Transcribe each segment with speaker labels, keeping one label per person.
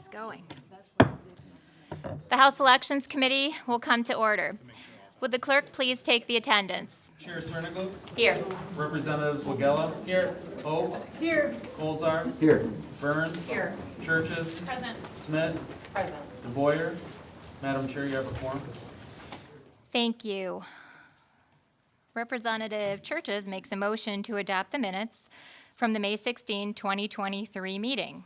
Speaker 1: this going. The House Elections Committee will come to order. Would the clerk please take the attendance?
Speaker 2: Chair Cerniglu.
Speaker 1: Here.
Speaker 2: Representatives Wagella. Here. Oak. Here. Colzar.
Speaker 3: Here.
Speaker 2: Burns.
Speaker 1: Here.
Speaker 2: Churches.
Speaker 1: Present.
Speaker 2: Smith.
Speaker 1: Present.
Speaker 2: DeBoyer. Madam Chair, you have a quorum.
Speaker 1: Thank you. Representative Churches makes a motion to adopt the minutes from the May 16, 2023 meeting.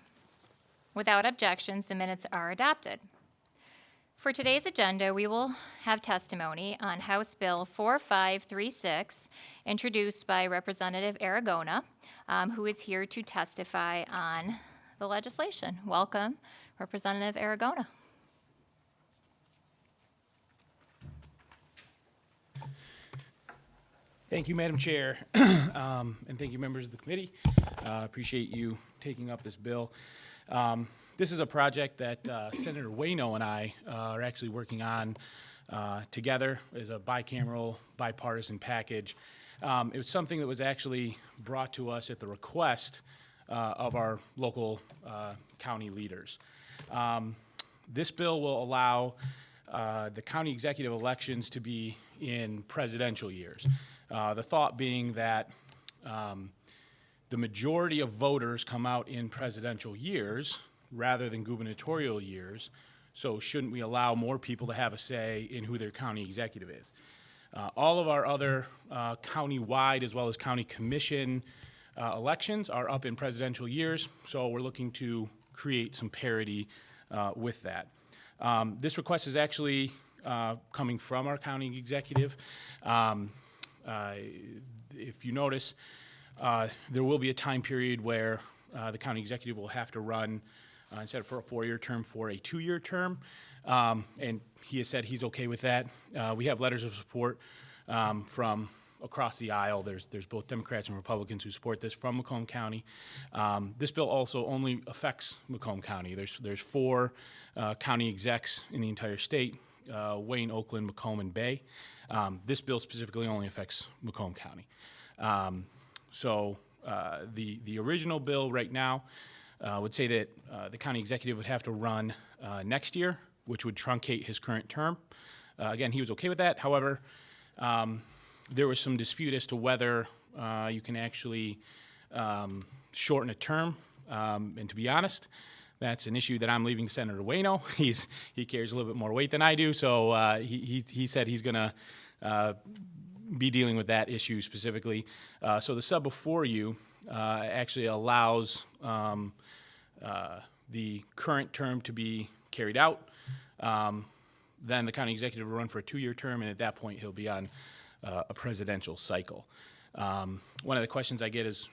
Speaker 1: Without objections, the minutes are adopted. For today's agenda, we will have testimony on House Bill 4536, introduced by Representative Aragona, who is here to testify on the legislation. Welcome, Representative Aragona.
Speaker 4: Thank you, Madam Chair, and thank you, members of the committee. Appreciate you taking up this bill. This is a project that Senator Wayno and I are actually working on together as a bicameral, bipartisan package. It was something that was actually brought to us at the request of our local county leaders. This bill will allow the county executive elections to be in presidential years. The thought being that the majority of voters come out in presidential years rather than gubernatorial years, so shouldn't we allow more people to have a say in who their county executive is? All of our other county-wide as well as county commission elections are up in presidential years, so we're looking to create some parity with that. This request is actually coming from our county executive. If you notice, there will be a time period where the county executive will have to run, instead of for a 4-year term, for a 2-year term. And he has said he's okay with that. We have letters of support from across the aisle. There's both Democrats and Republicans who support this from Macomb County. This bill also only affects Macomb County. There's 4 county execs in the entire state, Wayne, Oakland, Macomb, and Bay. This bill specifically only affects Macomb County. So the original bill right now would say that the county executive would have to run next year, which would truncate his current term. Again, he was okay with that. However, there was some dispute as to whether you can actually shorten a term. And to be honest, that's an issue that I'm leaving to Senator Wayno. He carries a little bit more weight than I do, so he said he's going to be dealing with that issue specifically. So the sub before you actually allows the current term to be carried out. Then the county executive will run for a 2-year term, and at that point he'll be on a presidential cycle. One of the questions I get is,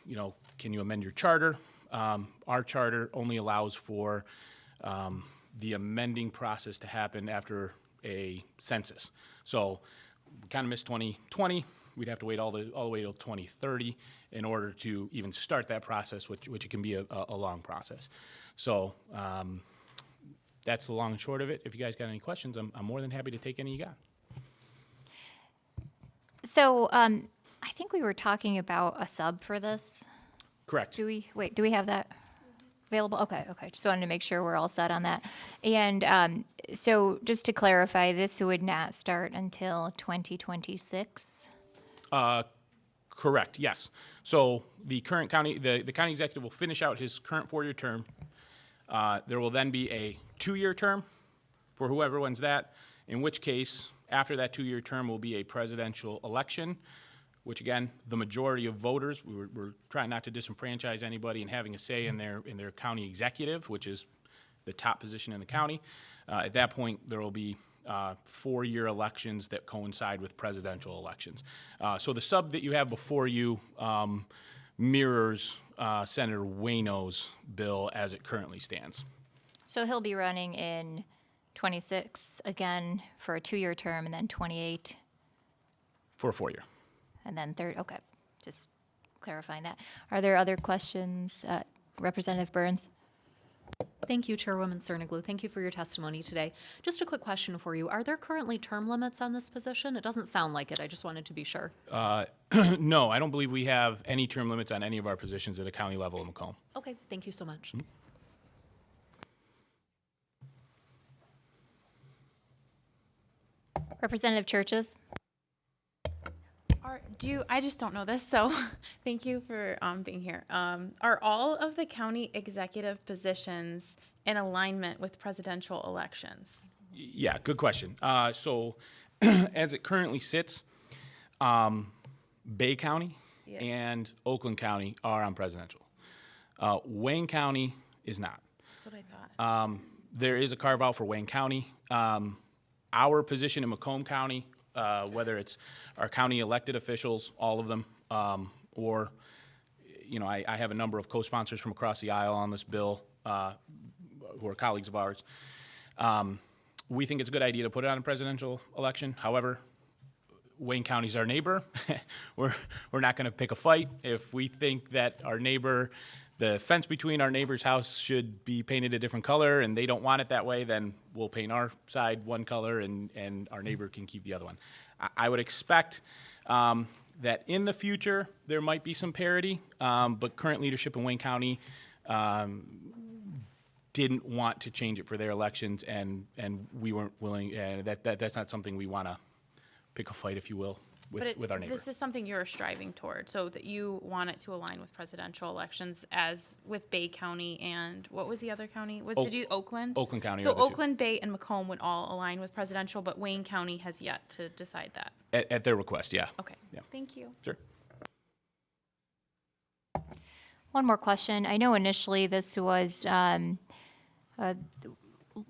Speaker 4: can you amend your charter? Our charter only allows for the amending process to happen after a census. So we kind of missed 2020. We'd have to wait all the way till 2030 in order to even start that process, which it can be a long process. So that's the long and short of it. If you guys got any questions, I'm more than happy to take any you got.
Speaker 1: So I think we were talking about a sub for this.
Speaker 4: Correct.
Speaker 1: Do we have that available? Okay. Just wanted to make sure we're all set on that. And so just to clarify, this would not start until 2026?
Speaker 4: Correct, yes. So the current county, the county executive will finish out his current 4-year term. There will then be a 2-year term for whoever wins that, in which case, after that 2-year term will be a presidential election, which again, the majority of voters, we're trying not to disenfranchise anybody in having a say in their county executive, which is the top position in the county. At that point, there will be 4-year elections that coincide with presidential elections. So the sub that you have before you mirrors Senator Wayno's bill as it currently stands.
Speaker 1: So he'll be running in 26 again for a 2-year term, and then 28
Speaker 4: For a 4-year.
Speaker 1: and then third. Okay, just clarifying that. Are there other questions? Representative Burns?
Speaker 5: Thank you, Chairwoman Cerniglu. Thank you for your testimony today. Just a quick question for you. Are there currently term limits on this position? It doesn't sound like it. I just wanted to be sure.
Speaker 4: No, I don't believe we have any term limits on any of our positions at a county level in Macomb.
Speaker 5: Okay, thank you so much.
Speaker 1: Representative Churches?
Speaker 3: I just don't know this, so thank you for being here. Are all of the county executive positions in alignment with presidential elections?
Speaker 4: Yeah, good question. So as it currently sits, Bay County
Speaker 3: Yeah.
Speaker 4: and Oakland County are on presidential. Wayne County is not.
Speaker 3: That's what I thought.
Speaker 4: There is a carve out for Wayne County. Our position in Macomb County, whether it's our county elected officials, all of them, or, you know, I have a number of co-sponsors from across the aisle on this bill who are colleagues of ours. We think it's a good idea to put it on a presidential election. However, Wayne County's our neighbor. We're not going to pick a fight. If we think that our neighbor, the fence between our neighbor's house should be painted a different color and they don't want it that way, then we'll paint our side one color and our neighbor can keep the other one. I would expect that in the future there might be some parity, but current leadership in Wayne County didn't want to change it for their elections, and we weren't willing. That's not something we want to pick a fight, if you will, with our neighbor.
Speaker 3: This is something you're striving toward, so that you want it to align with presidential elections, as with Bay County and what was the other county? Did you Oakland?
Speaker 4: Oakland County
Speaker 3: So
Speaker 4: are the two.
Speaker 3: Oakland, Bay, and Macomb would all align with presidential, but Wayne County has yet to decide that.
Speaker 4: At their request, yeah.
Speaker 3: Okay.
Speaker 4: Yeah.
Speaker 3: Thank you.
Speaker 4: Sure.
Speaker 1: One more question. I know initially this was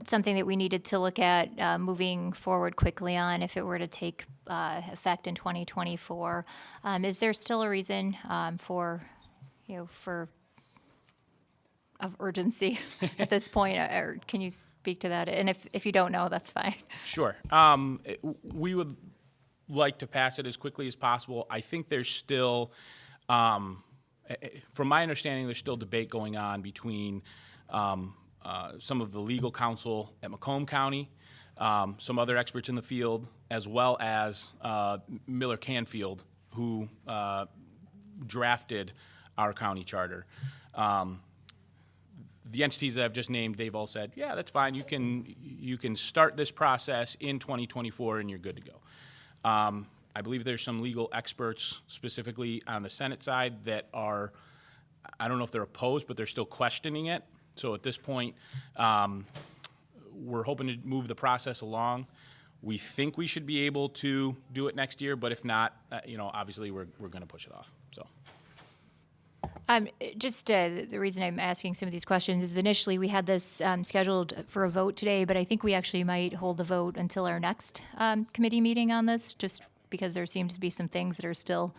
Speaker 1: something that we needed to look at moving forward quickly on if it were to take effect in 2024. Is there still a reason for of urgency at this point, or can you speak to that? And if you don't know, that's fine.
Speaker 4: Sure. We would like to pass it as quickly as possible. I think there's still, from my understanding, there's still debate going on between some of the legal counsel at Macomb County, some other experts in the field, as well as Miller Canfield, who drafted our county charter. The entities that I've just named, they've all said, yeah, that's fine. You can start this process in 2024 and you're good to go. I believe there's some legal experts specifically on the Senate side that are, I don't know if they're opposed, but they're still questioning it. So at this point, we're hoping to move the process along. We think we should be able to do it next year, but if not, obviously we're going to push it off. So.
Speaker 1: The reason I'm asking some of these questions is initially we had this scheduled for a vote today, but I think we actually might hold the vote until our next committee meeting on this, just because there seems to be some things that are still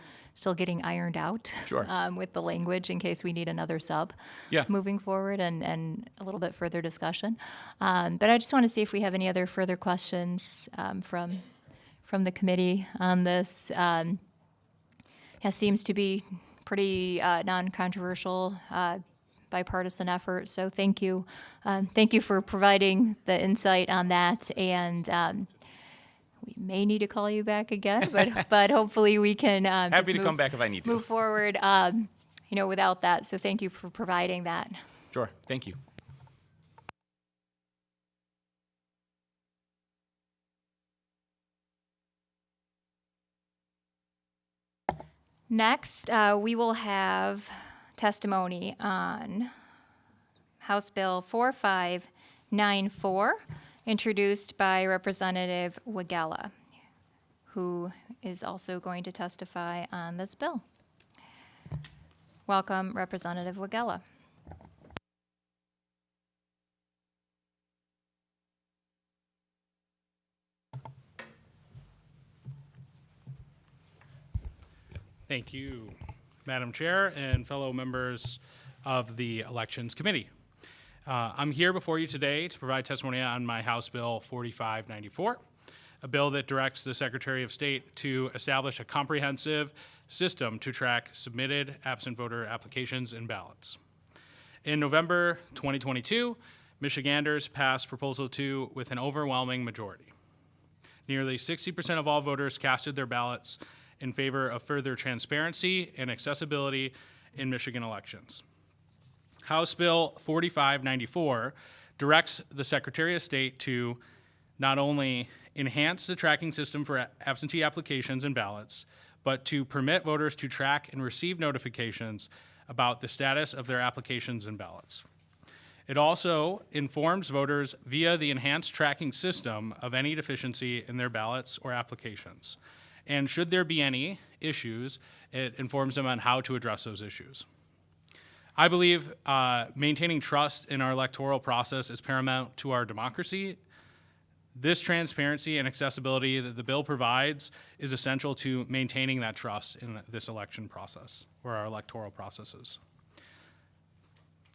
Speaker 1: getting ironed out.
Speaker 4: Sure.
Speaker 1: With the language in case we need another sub moving forward and a little bit further discussion. But I just want to see if we have any other further questions from the committee on this. Seems to be pretty non-controversial, bipartisan effort. So thank you. Thank you for providing the insight on that. And we may need to call you back again, but hopefully we can
Speaker 4: Happy to come back if I need to.
Speaker 1: Move forward, without that. So thank you for providing that.
Speaker 4: Sure. Thank you.
Speaker 1: Next, we will have testimony on House Bill 4594, introduced by Representative Wagella, who is also going to testify on this bill. Welcome, Representative Wagella.
Speaker 6: Thank you, Madam Chair and fellow members of the Elections Committee. I'm here before you today to provide testimony on my House Bill 4594, a bill that directs the Secretary of State to establish a comprehensive system to track submitted absent voter applications and ballots. In November 2022, Michiganders passed Proposal 2 with an overwhelming majority. Nearly 60% of all voters casted their ballots in favor of further transparency and accessibility in Michigan elections. House Bill 4594 directs the Secretary of State to not only enhance the tracking system for absentee applications and ballots, but to permit voters to track and receive notifications about the status of their applications and ballots. It also informs voters via the enhanced tracking system of any deficiency in their ballots or applications. And should there be any issues, it informs them on how to address those issues. I believe maintaining trust in our electoral process is paramount to our democracy. This transparency and accessibility that the bill provides is essential to maintaining that trust in this election process, or our electoral processes.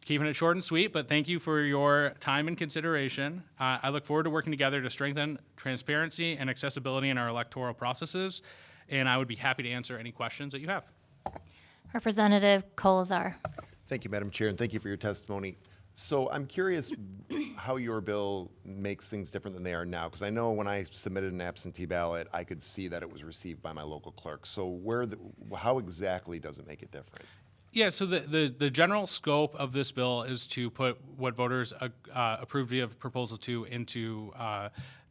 Speaker 6: Keeping it short and sweet, but thank you for your time and consideration. I look forward to working together to strengthen transparency and accessibility in our electoral processes, and I would be happy to answer any questions that you have.
Speaker 1: Representative Colazar.
Speaker 7: Thank you, Madam Chair, and thank you for your testimony. So I'm curious how your bill makes things different than they are now, because I know when I submitted an absentee ballot, I could see that it was received by my local clerk. So how exactly does it make it different?
Speaker 6: Yeah, so the general scope of this bill is to put what voters approved via Proposal 2 into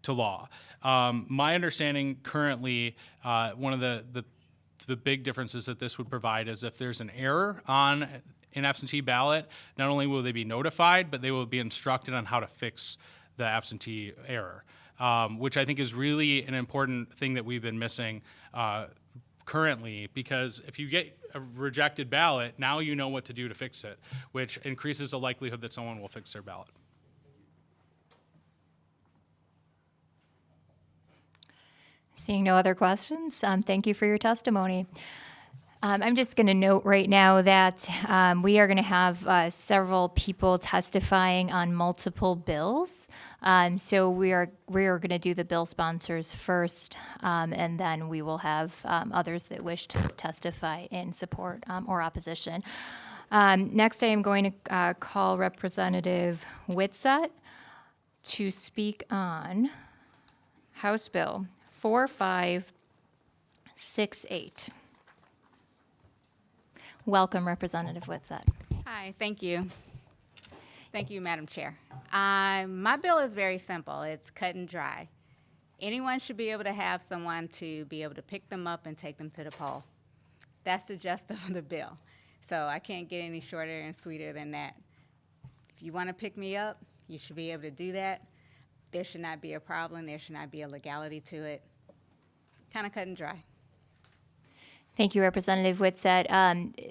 Speaker 6: to law. My understanding currently, one of the big differences that this would provide is if there's an error on an absentee ballot, not only will they be notified, but they will be instructed on how to fix the absentee error, which I think is really an important thing that we've been missing currently, because if you get a rejected ballot, now you know what to do to fix it, which increases the likelihood that someone will fix their ballot.
Speaker 1: Seeing no other questions, thank you for your testimony. I'm just going to note right now that we are going to have several people testifying on multiple bills. So we are going to do the bill sponsors first, and then we will have others that wish to testify in support or opposition. Next, I am going to call Representative Whitsett to speak on House Bill 4568. Welcome, Representative Whitsett.
Speaker 8: Hi, thank you. Thank you, Madam Chair. My bill is very simple. It's cut and dry. Anyone should be able to have someone to be able to pick them up and take them to the poll. That's the gist of the bill. So I can't get any shorter and sweeter than that. If you want to pick me up, you should be able to do that. There should not be a problem. There should not be a legality to it. Kind of cut and dry.
Speaker 1: Thank you, Representative Whitsett.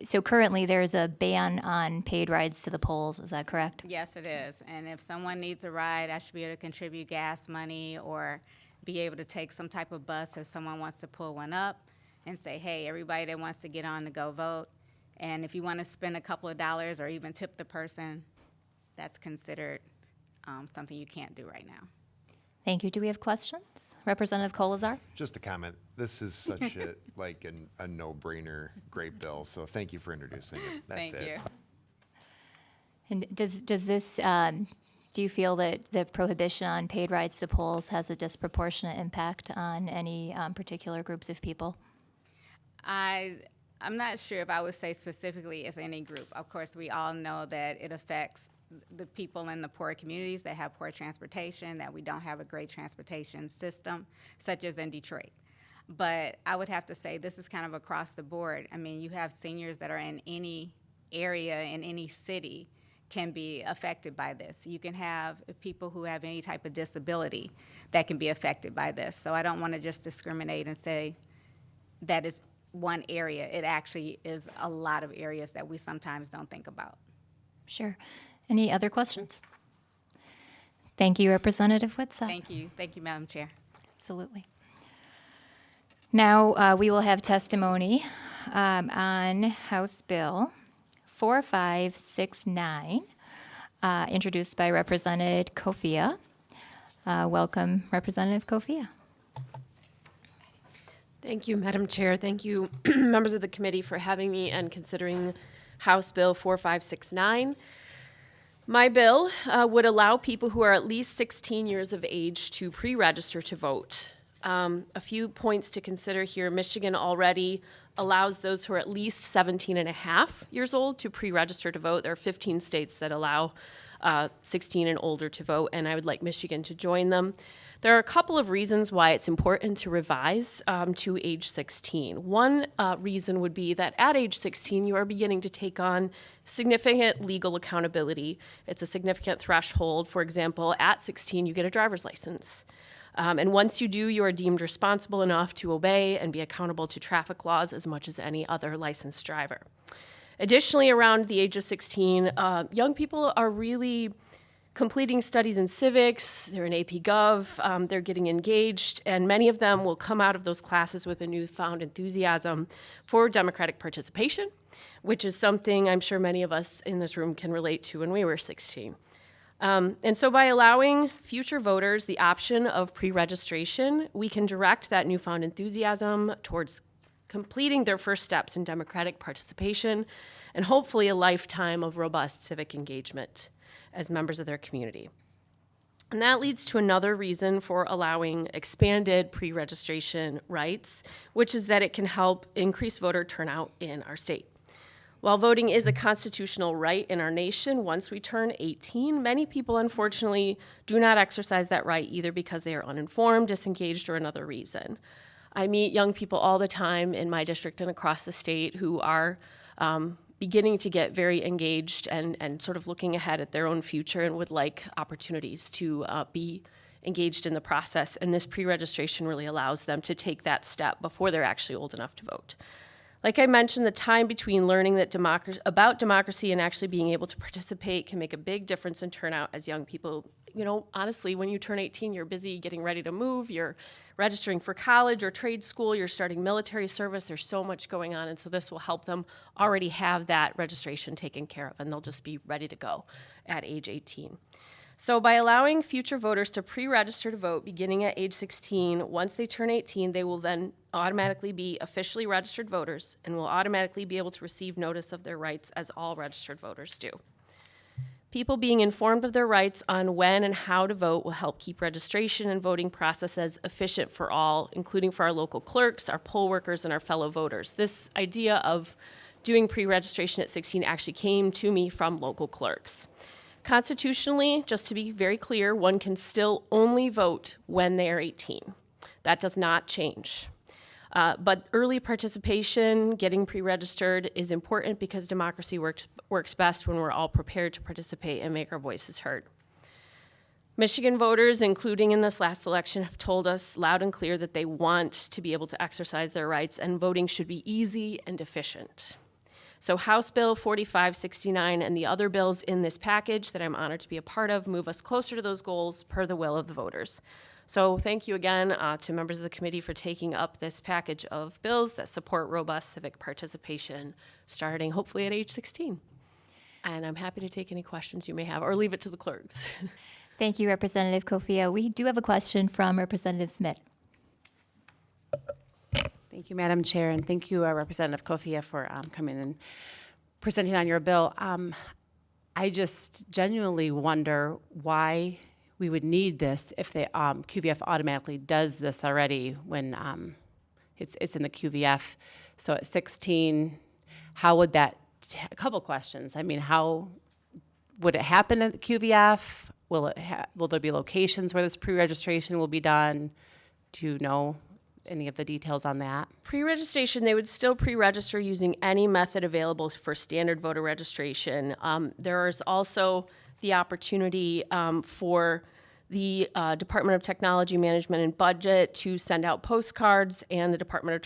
Speaker 1: So currently, there's a ban on paid rides to the polls. Is that correct?
Speaker 8: Yes, it is. And if someone needs a ride, I should be able to contribute gas money or be able to take some type of bus if someone wants to pull one up and say, hey, everybody that wants to get on to go vote. And if you want to spend a couple of dollars or even tip the person, that's considered something you can't do right now.
Speaker 1: Thank you. Do we have questions? Representative Colazar?
Speaker 7: Just a comment. This is such a no-brainer, great bill. So thank you for introducing it. That's
Speaker 8: Thank
Speaker 7: it.
Speaker 8: you.
Speaker 1: And does this, do you feel that the prohibition on paid rides to the polls has a disproportionate impact on any particular groups of people?
Speaker 8: I'm not sure if I would say specifically as any group. Of course, we all know that it affects the people in the poor communities that have poor transportation, that we don't have a great transportation system, such as in Detroit. But I would have to say this is kind of across the board. I mean, you have seniors that are in any area, in any city, can be affected by this. You can have people who have any type of disability that can be affected by this. So I don't want to just discriminate and say that is one area. It actually is a lot of areas that we sometimes don't think about.
Speaker 1: Sure. Any other questions? Thank you, Representative Whitsett.
Speaker 8: Thank you. Thank you, Madam Chair.
Speaker 1: Absolutely. Now, we will have testimony on House Bill 4569, introduced by Representative Kofia. Welcome, Representative Kofia.
Speaker 9: Thank you, Madam Chair. Thank you, members of the committee, for having me and considering House Bill 4569. My bill would allow people who are at least 16 years of age to pre-register to vote. A few points to consider here. Michigan already allows those who are at least 17 and a half years old to pre-register to vote. There are 15 states that allow 16 and older to vote, and I would like Michigan to join them. There are a couple of reasons why it's important to revise to age 16. One reason would be that at age 16, you are beginning to take on significant legal accountability. It's a significant threshold. For example, at 16, you get a driver's license. And once you do, you are deemed responsible enough to obey and be accountable to traffic laws as much as any other licensed driver. Additionally, around the age of 16, young people are really completing studies in civics, they're in AP Gov, they're getting engaged, and many of them will come out of those classes with a newfound enthusiasm for democratic participation, which is something I'm sure many of us in this room can relate to when we were 16. And so by allowing future voters the option of pre-registration, we can direct that newfound enthusiasm towards completing their first steps in democratic participation and hopefully a lifetime of robust civic engagement as members of their community. And that leads to another reason for allowing expanded pre-registration rights, which is that it can help increase voter turnout in our state. While voting is a constitutional right in our nation, once we turn 18, many people unfortunately do not exercise that right either because they are uninformed, disengaged, or another reason. I meet young people all the time in my district and across the state who are beginning to get very engaged and sort of looking ahead at their own future and would like opportunities to be engaged in the process. And this pre-registration really allows them to take that step before they're actually old enough to vote. Like I mentioned, the time between learning that about democracy and actually being able to participate can make a big difference in turnout as young people. You know, honestly, when you turn 18, you're busy getting ready to move, you're registering for college or trade school, you're starting military service, there's so much going on, and so this will help them already have that registration taken care of, and they'll just be ready to go at age 18. So by allowing future voters to pre-register to vote beginning at age 16, once they turn 18, they will then automatically be officially registered voters and will automatically be able to receive notice of their rights as all registered voters do. People being informed of their rights on when and how to vote will help keep registration and voting processes efficient for all, including for our local clerks, our poll workers, and our fellow voters. This idea of doing pre-registration at 16 actually came to me from local clerks. Constitutionally, just to be very clear, one can still only vote when they are 18. That does not change. But early participation, getting pre-registered, is important because democracy works best when we're all prepared to participate and make our voices heard. Michigan voters, including in this last election, have told us loud and clear that they want to be able to exercise their rights, and voting should be easy and efficient. So House Bill 4569 and the other bills in this package that I'm honored to be a part of move us closer to those goals per the will of the voters. So thank you again to members of the committee for taking up this package of bills that support robust civic participation starting hopefully at age 16. And I'm happy to take any questions you may have or leave it to the clerks.
Speaker 1: Thank you, Representative Kofia. We do have a question from Representative Smith.
Speaker 10: Thank you, Madam Chair, and thank you, Representative Kofia, for coming and presenting on your bill. I just genuinely wonder why we would need this if the QVF automatically does this already when it's in the QVF. So at 16, how would that? A couple questions. I mean, how would it happen at the QVF? Will there be locations where this pre-registration will be done? Do you know any of the details on that?
Speaker 9: Pre-registration, they would still pre-register using any method available for standard voter registration. There is also the opportunity for the Department of Technology Management and Budget to send out postcards, and the Department of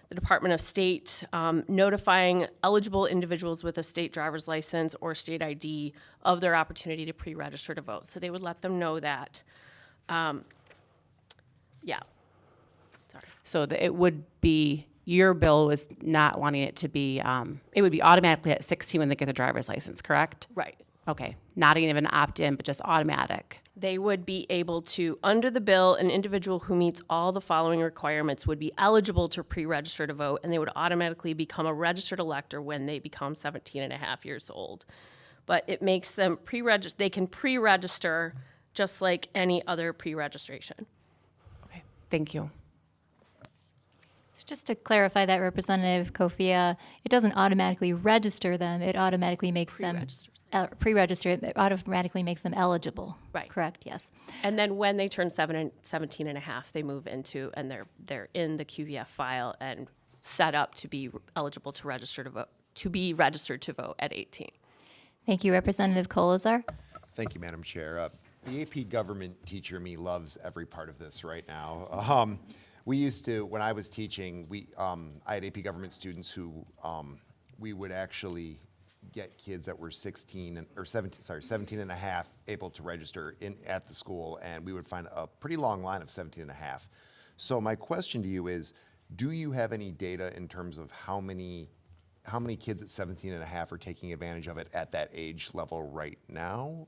Speaker 9: the Department of State notifying eligible individuals with a state driver's license or state ID of their opportunity to pre-register to vote. So they would let them know that. Yeah. Sorry.
Speaker 10: So it would be, your bill was not wanting it to be, it would be automatically at 16 when they get their driver's license, correct?
Speaker 9: Right.
Speaker 10: Okay, not even opt-in, but just automatic.
Speaker 9: They would be able to, under the bill, an individual who meets all the following requirements would be eligible to pre-register to vote, and they would automatically become a registered elector when they become 17 and a half years old. But it makes them they can pre-register just like any other pre-registration.
Speaker 10: Okay, thank you.
Speaker 1: So just to clarify that, Representative Kofia, it doesn't automatically register them, it automatically makes them pre-register, it automatically makes them eligible.
Speaker 9: Right.
Speaker 1: Correct, yes.
Speaker 9: And then when they turn 17 and a half, they move into, and they're in the QVF file and set up to be eligible to register to vote, to be registered to vote at 18.
Speaker 1: Thank you, Representative Colazar.
Speaker 7: Thank you, Madam Chair. The AP government teacher in me loves every part of this right now. We used to, when I was teaching, I had AP government students who we would actually get kids that were 17 and a half able to register at the school, and we would find a pretty long line of 17 and a half. So my question to you is, do you have any data in terms of how many kids at 17 and a half are taking advantage of it at that age level right now?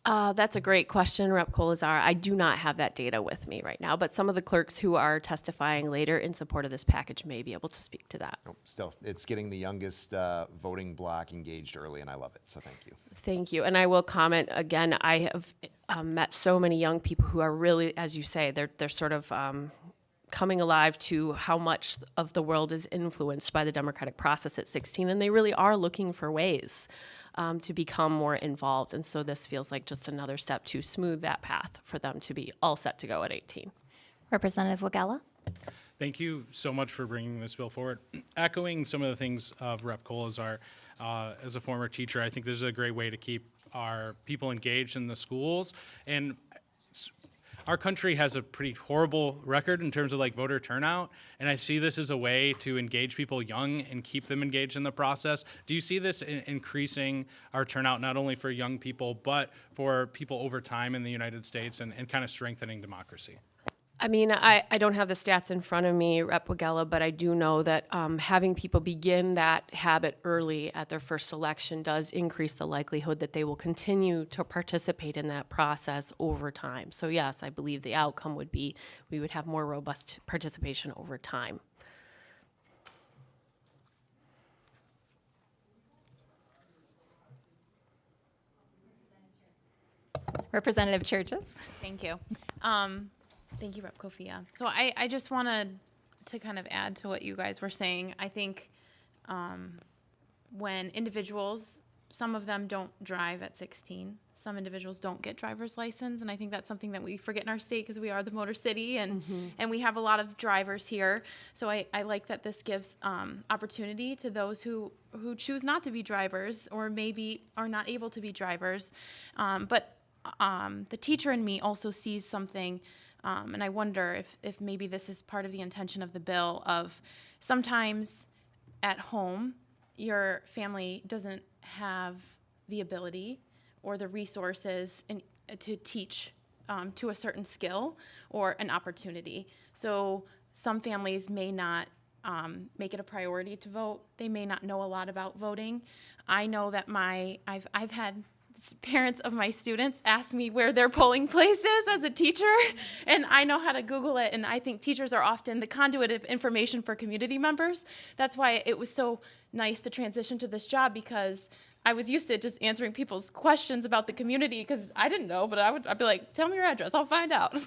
Speaker 9: That's a great question, Rep. Colazar. I do not have that data with me right now, but some of the clerks who are testifying later in support of this package may be able to speak to that.
Speaker 7: Nope, still, it's getting the youngest voting bloc engaged early, and I love it, so thank you.
Speaker 9: Thank you. And I will comment again, I have met so many young people who are really, as you say, they're sort of coming alive to how much of the world is influenced by the democratic process at 16, and they really are looking for ways to become more involved. And so this feels like just another step to smooth that path for them to be all set to go at 18.
Speaker 1: Representative Wagella.
Speaker 6: Thank you so much for bringing this bill forward. Echoing some of the things of Rep. Colazar, as a former teacher, I think this is a great way to keep our people engaged in the schools. And our country has a pretty horrible record in terms of like voter turnout, and I see this as a way to engage people young and keep them engaged in the process. Do you see this increasing our turnout not only for young people, but for people over time in the United States and kind of strengthening democracy?
Speaker 9: I mean, I don't have the stats in front of me, Rep. Wagella, but I do know that having people begin that habit early at their first election does increase the likelihood that they will continue to participate in that process over time. So yes, I believe the outcome would be we would have more robust participation over time.
Speaker 1: Representative Churches.
Speaker 3: Thank you. Thank you, Rep. Kofia. So I just wanted to kind of add to what you guys were saying. I think when individuals, some of them don't drive at 16. Some individuals don't get driver's license, and I think that's something that we forget in our state because we are the Motor City, and we have a lot of drivers here. So I like that this gives opportunity to those who choose not to be drivers or maybe are not able to be drivers. But the teacher in me also sees something. And I wonder if maybe this is part of the intention of the bill of sometimes at home, your family doesn't have the ability or the resources to teach to a certain skill or an opportunity. So some families may not make it a priority to vote. They may not know a lot about voting. I know that I've had parents of my students ask me where their polling place is as a teacher, and I know how to Google it, and I think teachers are often the conduit of information for community members. That's why it was so nice to transition to this job, because I was used to just answering people's questions about the community because I didn't know, but I'd be like, tell me your address, I'll find out.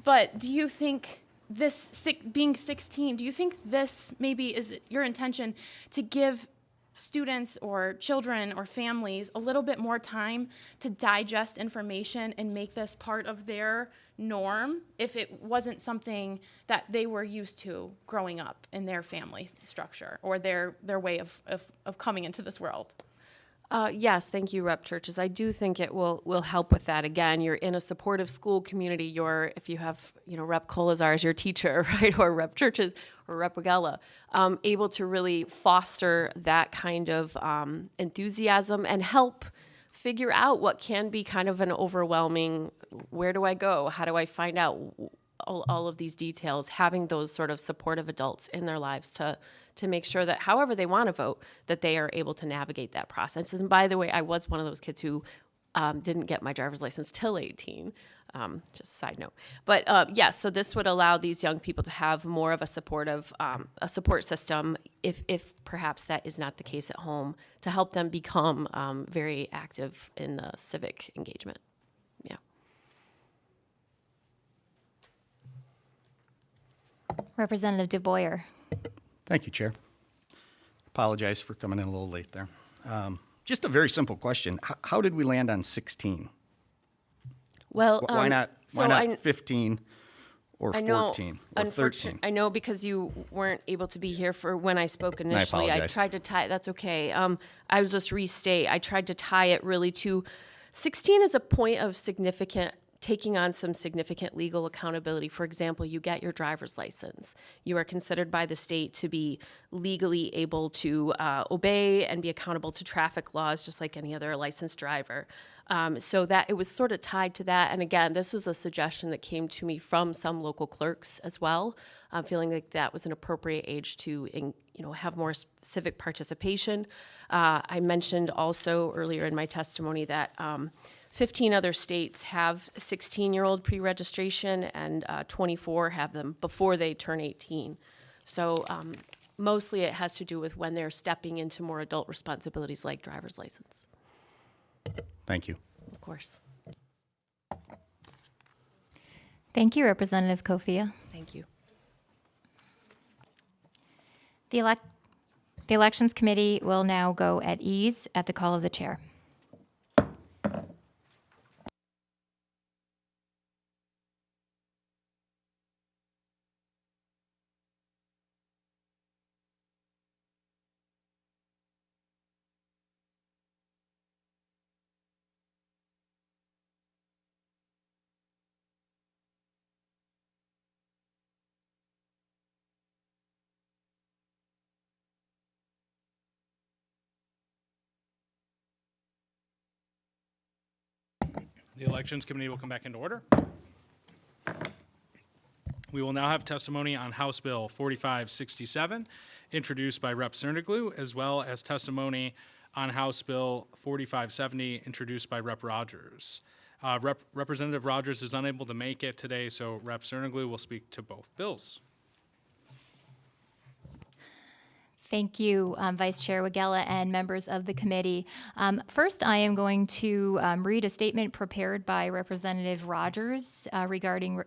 Speaker 3: But do you think this, being 16, do you think this maybe is your intention to give students or children or families a little bit more time to digest information and make this part of their norm if it wasn't something that they were used to growing up in their family structure or their way of coming into this world?
Speaker 9: Yes, thank you, Rep. Churches. I do think it will help with that. Again, you're in a supportive school community. If you have, Rep. Colazar as your teacher, right, or Rep. Churches or Rep. Wagella, able to really foster that kind of enthusiasm and help figure out what can be kind of an overwhelming, where do I go? How do I find out all of these details? Having those sort of supportive adults in their lives to make sure that however they want to vote, that they are able to navigate that process. And by the way, I was one of those kids who didn't get my driver's license till 18, just a side note. But yes, so this would allow these young people to have more of a supportive, a support system, if perhaps that is not the case at home, to help them become very active in the civic engagement. Yeah.
Speaker 1: Representative DeBoyer.
Speaker 11: Thank you, Chair. Apologize for coming in a little late there. Just a very simple question. How did we land on 16?
Speaker 9: Well,
Speaker 11: Why not,
Speaker 9: so
Speaker 11: why not
Speaker 9: I-
Speaker 11: 15 or
Speaker 9: I know,
Speaker 11: 14 or 13?
Speaker 9: I know because you weren't able to be here for when I spoke initially. I
Speaker 11: apologize.
Speaker 9: tried to tie, that's okay. I will just restate, I tried to tie it really to, 16 is a point of significant, taking on some significant legal accountability. For example, you get your driver's license. You are considered by the state to be legally able to obey and be accountable to traffic laws, just like any other licensed driver. So that it was sort of tied to that. And again, this was a suggestion that came to me from some local clerks as well, feeling like that was an appropriate age to, have more civic participation. I mentioned also earlier in my testimony that 15 other states have 16-year-old pre-registration and 24 have them before they turn 18. So mostly it has to do with when they're stepping into more adult responsibilities like driver's license.
Speaker 11: Thank you.
Speaker 9: Of course.
Speaker 1: Thank you, Representative Kofia.
Speaker 9: Thank you.
Speaker 1: The Elections Committee will now go at ease at the call of the chair.
Speaker 6: The Elections Committee will come back into order. We will now have testimony on House Bill 4567, introduced by Rep. Cerniglu, as well as testimony on House Bill 4570, introduced by Rep. Rogers. Representative Rogers is unable to make it today, so Rep. Cerniglu will speak to both bills.
Speaker 1: Thank you, Vice Chair Wagella and members of the committee. First, I am going to read a statement prepared by Representative Rogers regarding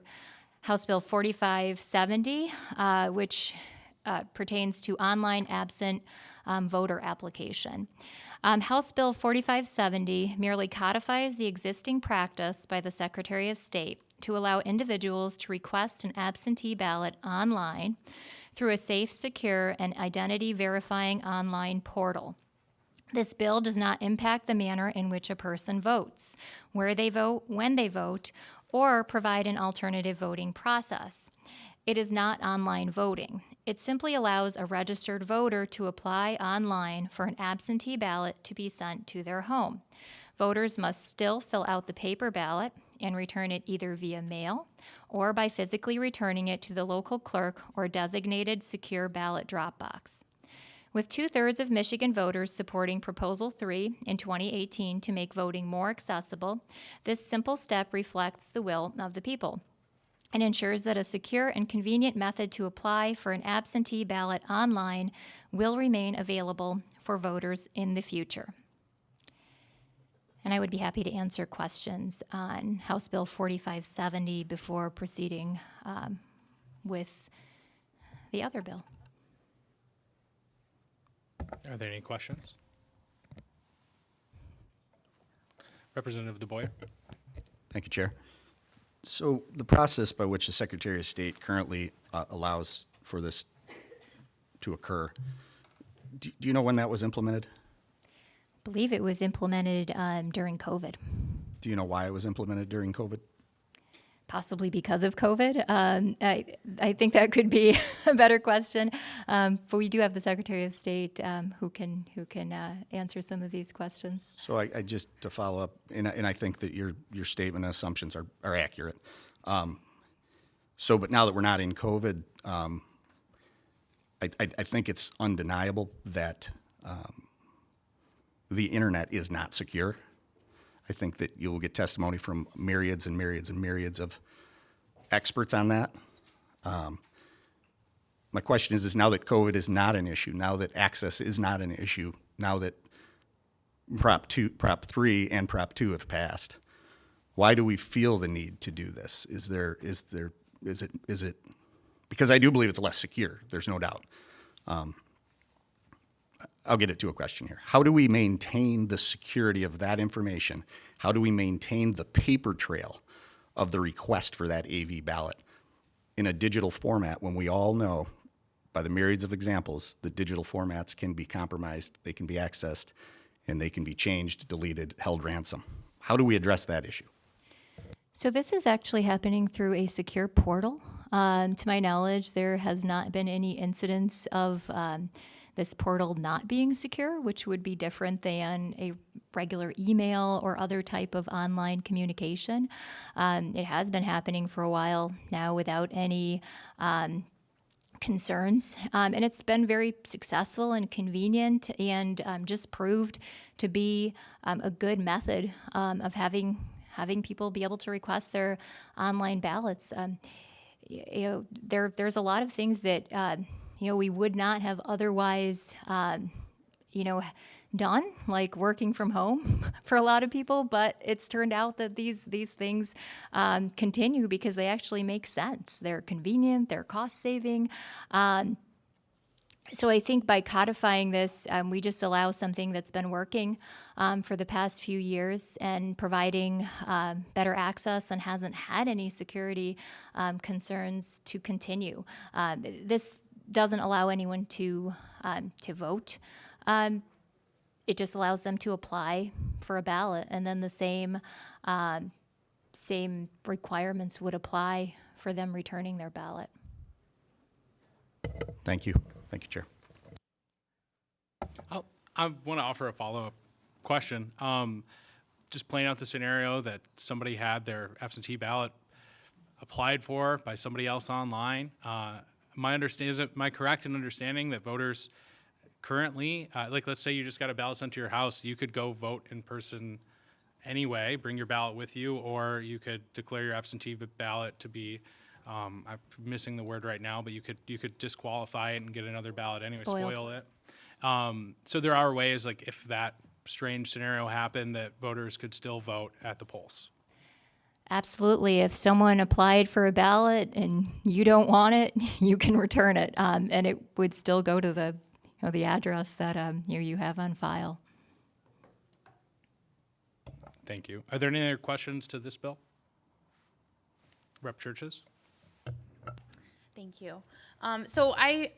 Speaker 1: House Bill 4570, which pertains to online absent voter application. House Bill 4570 merely codifies the existing practice by the Secretary of State to allow individuals to request an absentee ballot online through a safe, secure, and identity-verifying online portal. This bill does not impact the manner in which a person votes, where they vote, when they vote, or provide an alternative voting process. It is not online voting. It simply allows a registered voter to apply online for an absentee ballot to be sent to their home. Voters must still fill out the paper ballot and return it either via mail or by physically returning it to the local clerk or designated secure ballot drop box. With 2/3 of Michigan voters supporting Proposal 3 in 2018 to make voting more accessible, this simple step reflects the will of the people. It ensures that a secure and convenient method to apply for an absentee ballot online will remain available for voters in the future. And I would be happy to answer questions on House Bill 4570 before proceeding with the other bill.
Speaker 6: Are there any questions? Representative DeBoyer.
Speaker 11: Thank you, Chair. So the process by which the Secretary of State currently allows for this to occur, do you know when that was implemented?
Speaker 1: I believe it was implemented during COVID,
Speaker 11: Do you know why it was implemented during COVID?
Speaker 1: possibly because of COVID. I think that could be a better question, but we do have the Secretary of State who can answer some of these questions.
Speaker 11: So I just, to follow up, and I think that your statement and assumptions are accurate. But now that we're not in COVID, I think it's undeniable that the internet is not secure. I think that you'll get testimony from myriads and myriads and myriads of experts on that. My question is now that COVID is not an issue, now that access is not an issue, now that Prop 3 and Prop 2 have passed, why do we feel the need to do this? Is it because I do believe it's less secure, there's no doubt. I'll get it to a question here. How do we maintain the security of that information? How do we maintain the paper trail of the request for that AV ballot in a digital format when we all know, by the myriads of examples, that digital formats can be compromised, they can be accessed, and they can be changed, deleted, held ransom? How do we address that issue?
Speaker 1: So this is actually happening through a secure portal. To my knowledge, there has not been any incidents of this portal not being secure, which would be different than a regular email or other type of online communication. It has been happening for a while now without any concerns, and it's been very successful and convenient, and just proved to be a good method of having people be able to request their online ballots. There's a lot of things that we would not have otherwise done, like working from home for a lot of people, but it's turned out that these things continue because they actually make sense. They're convenient, they're cost saving. So I think by codifying this, we just allow something that's been working for the past few years and providing better access and hasn't had any security concerns to continue. This doesn't allow anyone to vote. It just allows them to apply for a ballot, and then the same requirements would apply for them returning their ballot.
Speaker 11: Thank you. Thank you, Chair.
Speaker 6: I want to offer a follow-up question. Just playing out the scenario that somebody had their absentee ballot applied for by somebody else online. Am I correct in understanding that voters currently, like let's say you just got a ballot sent to your house, you could go vote in person anyway, bring your ballot with you, or you could declare your absentee ballot to be, I'm missing the word right now, but you could disqualify it and get another ballot anyway, spoil it. So there are ways, like if that strange scenario happened, that voters could still vote at the polls.
Speaker 1: Absolutely. If someone applied for a ballot and you don't want it, you can return it, and it would still go to the address that you have on file.
Speaker 6: Thank you. Are there any other questions to this bill? Rep. Churches?
Speaker 3: Thank you. So I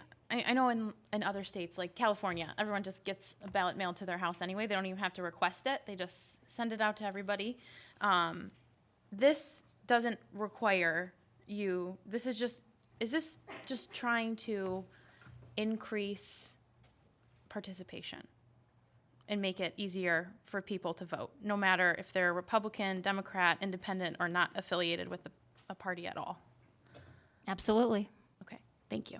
Speaker 3: know in other states like California, everyone just gets a ballot mailed to their house anyway. They don't even have to request it. They just send it out to everybody. This doesn't require you. Is this just trying to increase participation and make it easier for people to vote, no matter if they're Republican, Democrat, Independent, or not affiliated with a party at all?
Speaker 1: Absolutely.
Speaker 3: Okay, thank you.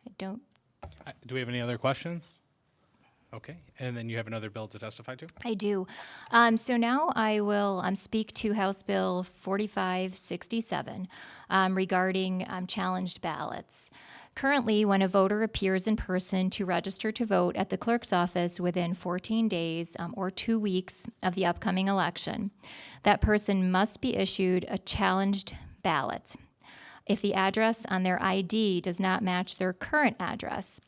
Speaker 1: I don't.
Speaker 6: Do we have any other questions? Okay, and then you have another bill to testify to?
Speaker 1: I do. So now I will speak to House Bill 4567 regarding challenged ballots. Currently, when a voter appears in person to register to vote at the clerk's office within 14 days or 2 weeks of the upcoming election, that person must be issued a challenged ballot if the address on their ID does not match their current address.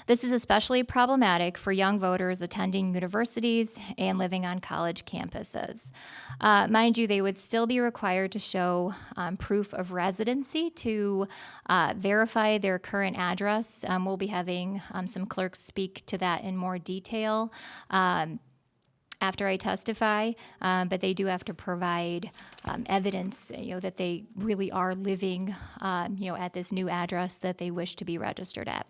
Speaker 1: This is especially problematic for young voters attending universities and living on college campuses. Mind you, they would still be required to show proof of residency to verify their current address. We'll be having some clerks speak to that in more detail after I testify, but they do have to provide evidence, that they really are living, at this new address that they wish to be registered at.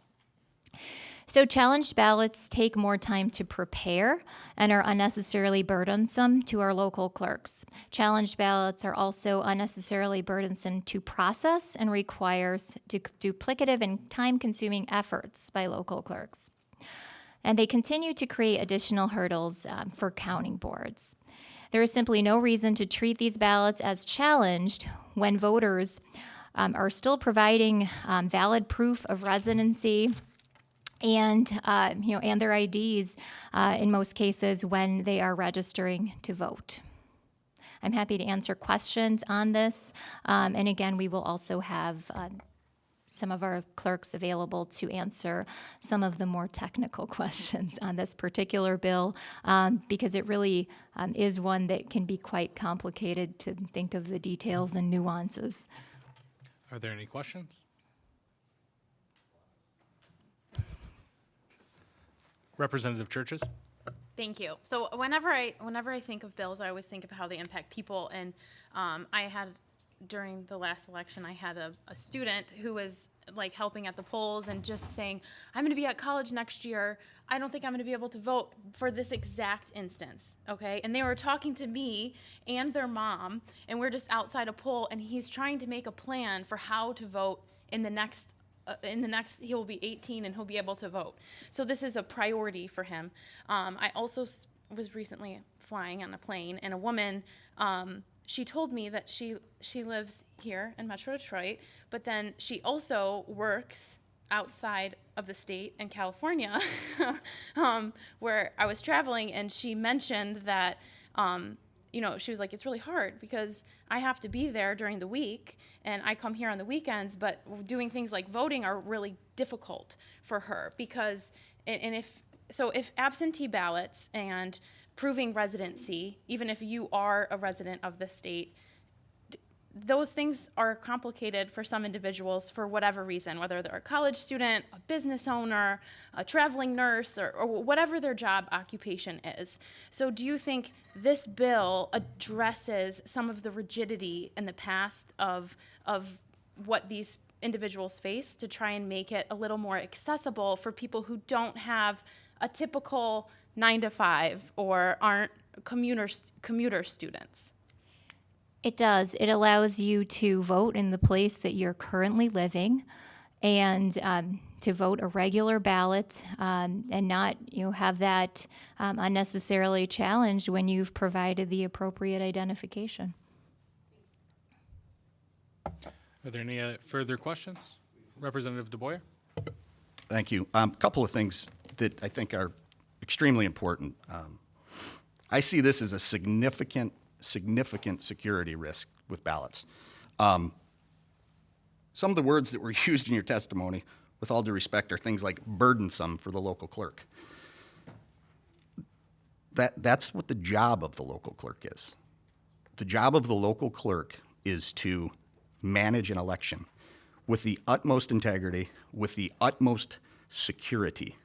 Speaker 1: So challenged ballots take more time to prepare and are unnecessarily burdensome to our local clerks. Challenged ballots are also unnecessarily burdensome to process and requires duplicative and time-consuming efforts by local clerks. And they continue to create additional hurdles for counting boards. There is simply no reason to treat these ballots as challenged when voters are still providing valid proof of residency and their IDs in most cases when they are registering to vote. I'm happy to answer questions on this. And again, we will also have some of our clerks available to answer some of the more technical questions on this particular bill, because it really is one that can be quite complicated to think of the details and nuances.
Speaker 6: Are there any questions? Representative Churches?
Speaker 3: Thank you. So whenever I think of bills, I always think of how they impact people. And during the last election, I had a student who was like helping at the polls and just saying, I'm going to be at college next year. I don't think I'm going to be able to vote for this exact instance. Okay. And they were talking to me and their mom, and we're just outside a poll, and he's trying to make a plan for how to vote in the next he will be 18 and he'll be able to vote. So this is a priority for him. I also was recently flying on a plane, and a woman, she told me that she lives here in Metro Detroit, but then she also works outside of the state in California, where I was traveling, and she mentioned that, she was like, it's really hard because I have to be there during the week and I come here on the weekends, but doing things like voting are really difficult for her because, if absentee ballots and proving residency, even if you are a resident of the state, those things are complicated for some individuals for whatever reason, whether they're a college student, a business owner, a traveling nurse, or whatever their job occupation is. So do you think this bill addresses some of the rigidity in the past of what these individuals face to try and make it a little more accessible for people who don't have a typical 9-to-5 or aren't commuter students?
Speaker 1: It does. It allows you to vote in the place that you're currently living, and to vote a regular ballot, and not have that unnecessarily challenged when you've provided the appropriate identification.
Speaker 6: Are there any further questions? Representative DeBoyer?
Speaker 11: Thank you. A couple of things that I think are extremely important. I see this as a significant security risk with ballots. Some of the words that were used in your testimony, with all due respect, are things like burdensome for the local clerk. That's what the job of the local clerk is. The job of the local clerk is to manage an election with the utmost integrity, with the utmost security.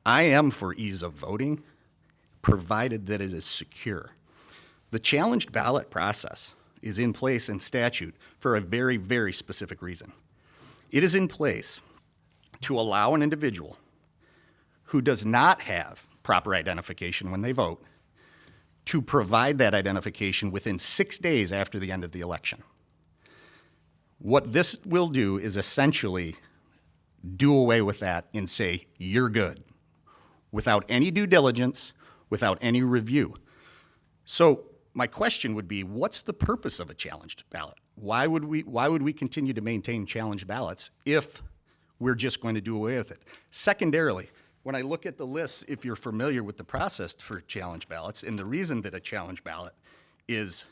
Speaker 11: I am for ease of voting, provided that it is secure. The challenged ballot process is in place in statute for a very, very specific reason. It is in place to allow an individual who does not have proper identification when they vote to provide that identification within 6 days after the end of the election. What this will do is essentially do away with that and say, you're good, without any due diligence, without any review. So my question would be, what's the purpose of a challenged ballot? Why would we continue to maintain challenged ballots if we're just going to do away with it? Secondarily, when I look at the list, if you're familiar with the process for challenged ballots, and the reason that a challenged ballot is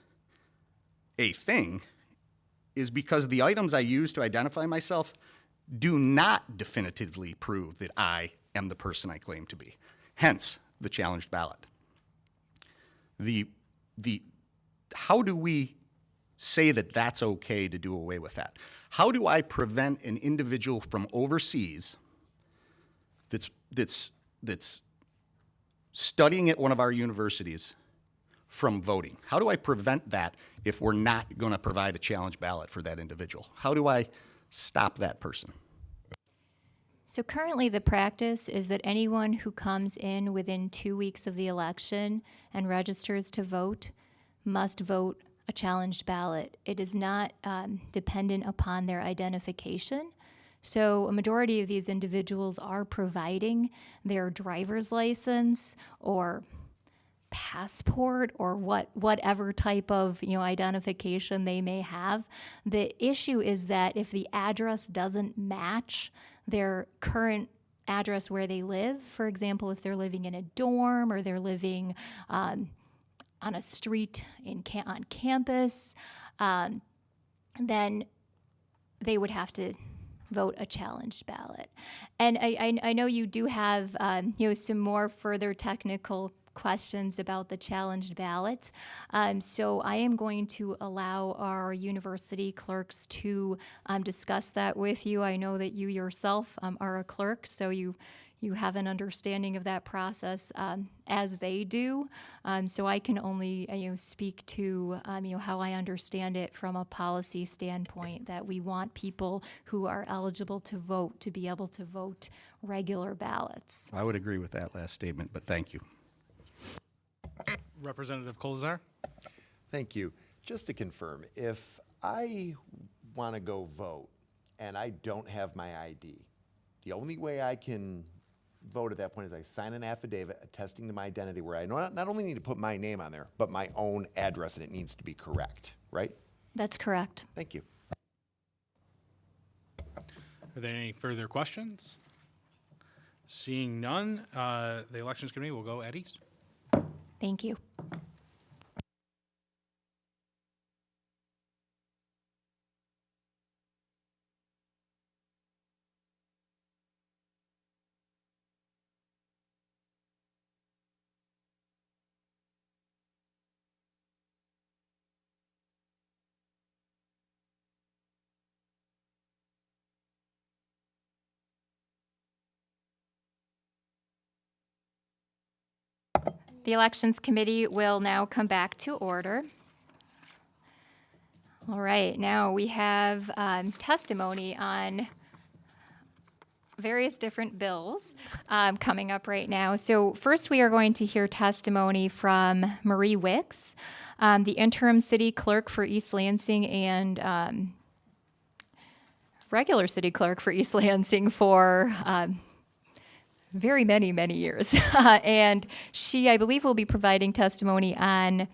Speaker 11: a thing is because the items I use to identify myself do not definitively prove that I am the person I claim to be. Hence, the challenged ballot. How do we say that that's okay to do away with that? How do I prevent an individual from overseas that's studying at one of our universities from voting? How do I prevent that if we're not going to provide a challenge ballot for that individual? How do I stop that person?
Speaker 1: So currently the practice is that anyone who comes in within 2 weeks of the election and registers to vote must vote a challenged ballot. It is not dependent upon their identification. So a majority of these individuals are providing their driver's license or passport or whatever type of identification they may have. The issue is that if the address doesn't match their current address where they live, for example, if they're living in a dorm or they're living on on a street on campus, then they would have to vote a challenged ballot. And I know you do have some more further technical questions about the challenged ballot. So I am going to allow our university clerks to discuss that with you. I know that you yourself are a clerk, so you have an understanding of that process as they do. So I can only speak to how I understand it from a policy standpoint, that we want people who are eligible to vote to be able to vote regular ballots.
Speaker 11: I would agree with that last statement, but thank you.
Speaker 6: Representative Colzar?
Speaker 7: Thank you. Just to confirm, if I want to go vote and I don't have my ID, the only way I can vote at that point is I sign an affidavit attesting to my identity where I not only need to put my name on there, but my own address, and it needs to be correct, right?
Speaker 1: That's correct.
Speaker 7: Thank you.
Speaker 6: Are there any further questions? Seeing none, the Elections Committee will go Eddie's.
Speaker 1: Thank you. The Elections Committee will now come back to order. All right, now we have testimony on various different bills coming up right now. So first we are going to hear testimony from Marie Wicks, the interim city clerk for East Lansing and regular city clerk for East Lansing for very many, many years. And she, I believe, will be providing testimony on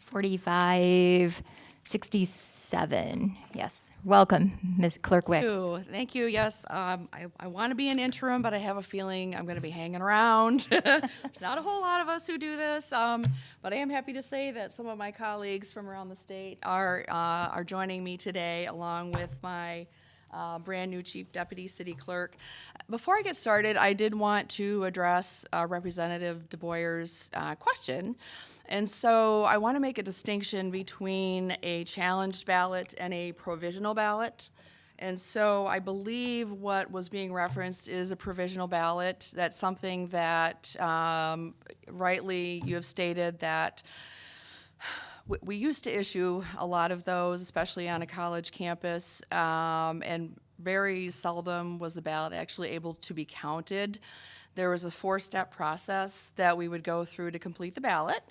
Speaker 1: 4567. Yes. Welcome, Ms. Clerk Wicks.
Speaker 12: Thank you. Yes, I want to be an interim, but I have a feeling I'm going to be hanging around. There's not a whole lot of us who do this, but I am happy to say that some of my colleagues from around the state are joining me today, along with my brand new Chief Deputy City Clerk. Before I get started, I did want to address Representative DeBoyer's question. And so I want to make a distinction between a challenged ballot and a provisional ballot. And so I believe what was being referenced is a provisional ballot. That's something that rightly you have stated that we used to issue a lot of those, especially on a college campus, and very seldom was the ballot actually able to be counted. There was a 4-step process that we would go through to complete the ballot.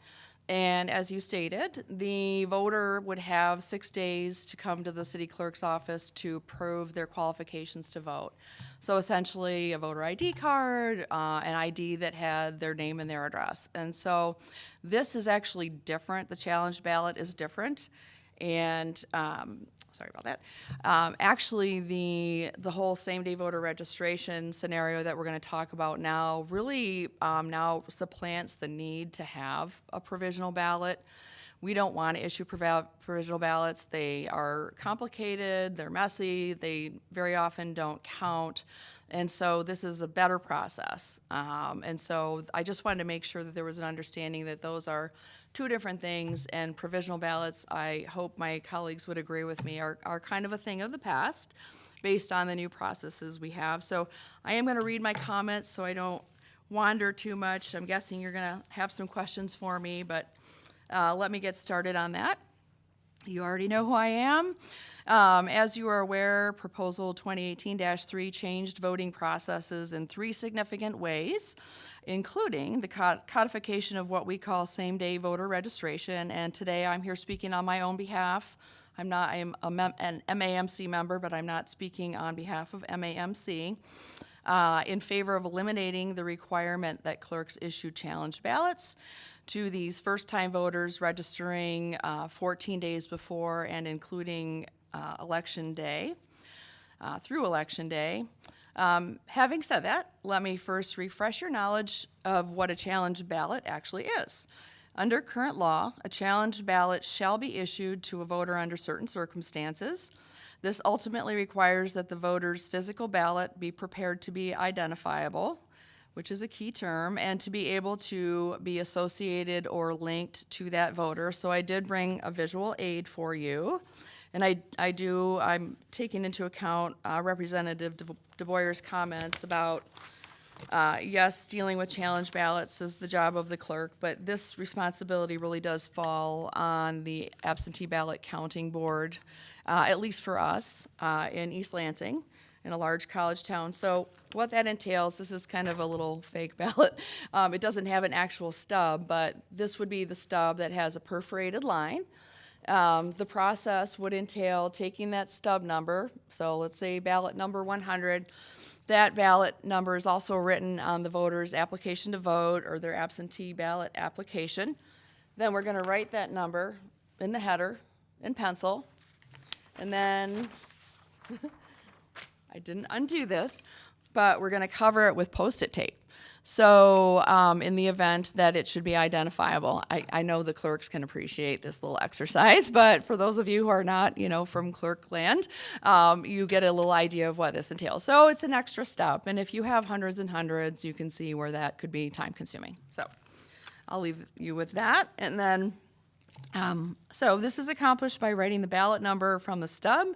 Speaker 12: And as you stated, the voter would have 6 days to come to the city clerk's office to prove their qualifications to vote. So essentially a voter ID card, an ID that had their name and their address. And so this is actually different. The challenge ballot is different. And sorry about that. Actually, the whole same-day voter registration scenario that we're going to talk about now really now supplants the need to have a provisional ballot. We don't want to issue provisional ballots. They are complicated, they're messy, they very often don't count. And so this is a better process. And so I just wanted to make sure that there was an understanding that those are two different things, and provisional ballots, I hope my colleagues would agree with me, are kind of a thing of the past based on the new processes we have. So I am going to read my comments so I don't wander too much. I'm guessing you're going to have some questions for me, but let me get started on that. You already know who I am. As you are aware, Proposal 2018-3 changed voting processes in 3 significant ways, including the codification of what we call same-day voter registration. And today I'm here speaking on my own behalf. I'm an MAMC member, but I'm not speaking on behalf of MAMC, in favor of eliminating the requirement that clerks issue challenge ballots to these first-time voters registering 14 days before and including Election Day, through Election Day. Having said that, let me first refresh your knowledge of what a challenge ballot actually is. Under current law, a challenged ballot shall be issued to a voter under certain circumstances. This ultimately requires that the voter's physical ballot be prepared to be identifiable, which is a key term, and to be able to be associated or linked to that voter. So I did bring a visual aid for you. And I'm taking into account Representative DeBoyer's comments about, yes, dealing with challenge ballots is the job of the clerk, but this responsibility really does fall on the absentee ballot counting board, at least for us, in East Lansing, in a large college town. So what that entails, this is kind of a little fake ballot. It doesn't have an actual stub, but this would be the stub that has a perforated line. The process would entail taking that stub number, so let's say ballot number 100, that ballot number is also written on the voter's application to vote or their absentee ballot application. Then we're gonna write that number in the header in pencil, and then, I didn't undo this, but we're gonna cover it with Post-it tape. So in the event that it should be identifiable, I know the clerks can appreciate this little exercise, but for those of you who are not, from clerk land, you get a little idea of what this entails. So it's an extra step, and if you have hundreds and hundreds, you can see where that could be time consuming. So I'll leave you with that, and then so this is accomplished by writing the ballot number from the stub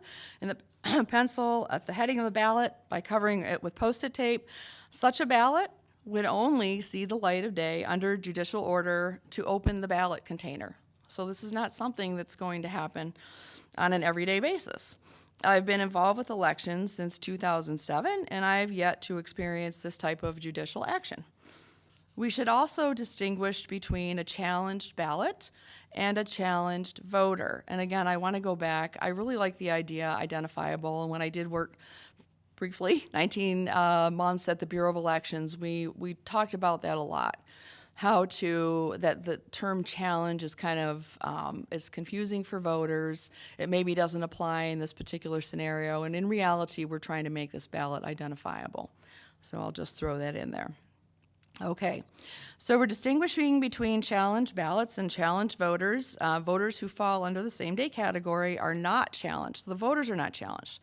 Speaker 12: in the pencil at the heading of the ballot by covering it with Post-it tape. Such a ballot would only see the light of day under judicial order to open the ballot container. So this is not something that's going to happen on an everyday basis. I've been involved with elections since 2007, and I have yet to experience this type of judicial action. We should also distinguish between a challenged ballot and a challenged voter. And again, I want to go back. I really like the idea identifiable, and when I did work briefly, 19 months at the Bureau of Elections, we talked about that a lot. That the term challenge is kind of, is confusing for voters. It maybe doesn't apply in this particular scenario, and in reality, we're trying to make this ballot identifiable. So I'll just throw that in there. Okay, so we're distinguishing between challenged ballots and challenged voters. Voters who fall under the same day category are not challenged. The voters are not challenged.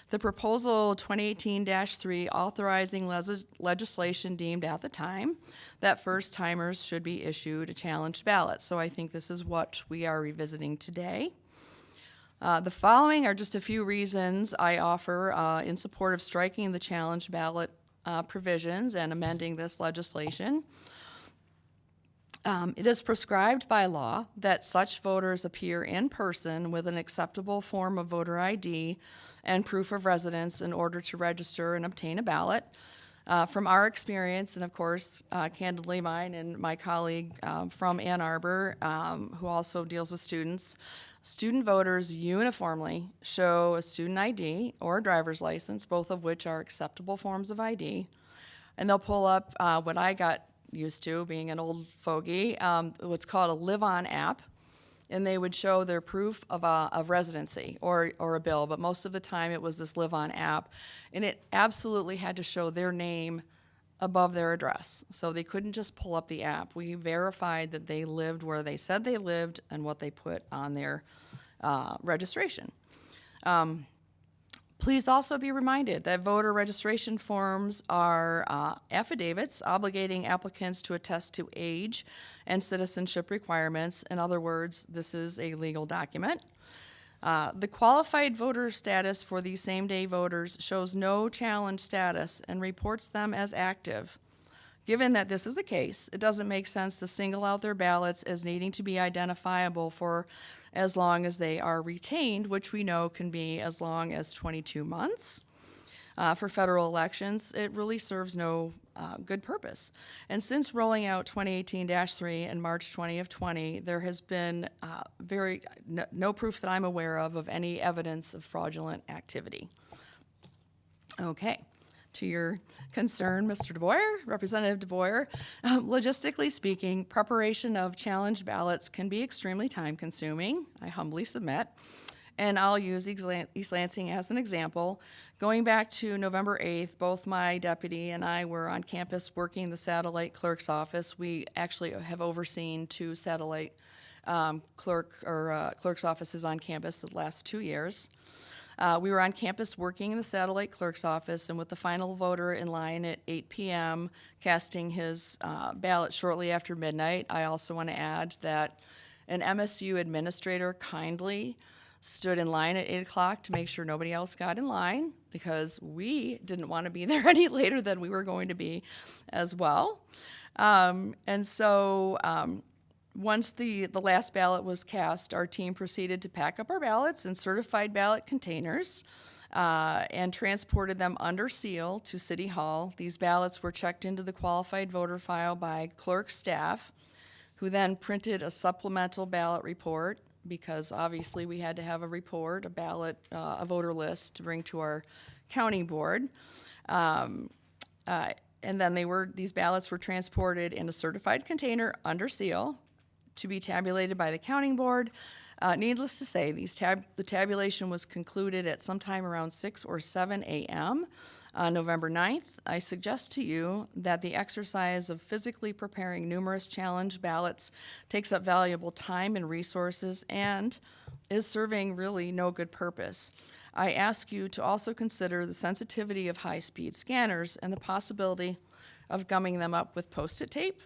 Speaker 12: The proposal 2018-3 authorizing legislation deemed at the time that first timers should be issued a challenged ballot. So I think this is what we are revisiting today. The following are just a few reasons I offer in support of striking the challenged ballot provisions and amending this legislation. It is prescribed by law that such voters appear in person with an acceptable form of voter ID and proof of residence in order to register and obtain a ballot. From our experience, and of course, candidly mine and my colleague from Ann Arbor, who also deals with students, student voters uniformly show a student ID or a driver's license, both of which are acceptable forms of ID. And they'll pull up what I got used to, being an old fogey, what's called a Live-On app. And they would show their proof of residency or a bill, but most of the time it was this Live-On app. And it absolutely had to show their name above their address. So they couldn't just pull up the app. We verified that they lived where they said they lived and what they put on their registration. Please also be reminded that voter registration forms are affidavits obligating applicants to attest to age and citizenship requirements. In other words, this is a legal document. The qualified voter status for these same-day voters shows no challenge status and reports them as active. Given that this is the case, it doesn't make sense to single out their ballots as needing to be identifiable for as long as they are retained, which we know can be as long as 22 months. For federal elections, it really serves no good purpose. And since rolling out 2018-3 in March 20 of 20, there has been no proof that I'm aware of any evidence of fraudulent activity. Okay. To your concern, Mr. DeBoyer, Representative DeBoyer, logistically speaking, preparation of challenge ballots can be extremely time-consuming, I humbly submit, And I'll use East Lansing as an example. Going back to November 8th, both my deputy and I were on campus working the satellite clerk's office. We actually have overseen 2 satellite clerk's offices on campus the last 2 years. We were on campus working in the satellite clerk's office, and with the final voter in line at 8 p.m. casting his ballot shortly after midnight, I also want to add that an MSU administrator kindly stood in line at 8 o'clock to make sure nobody else got in line, because we didn't want to be there any later than we were going to be as well. Once the last ballot was cast, our team proceeded to pack up our ballots in certified ballot containers and transported them under seal to City Hall. These ballots were checked into the qualified voter file by clerk staff, who then printed a supplemental ballot report, because obviously we had to have a report, a ballot, a voter list to bring to our county board. And then these ballots were transported in a certified container under seal to be tabulated by the counting board. Needless to say, the tabulation was concluded at sometime around 6 or 7 a.m. On November 9th. I suggest to you that the exercise of physically preparing numerous challenge ballots takes up valuable time and resources and is serving really no good purpose. I ask you to also consider the sensitivity of high-speed scanners and the possibility of gumming them up with Post-it tape.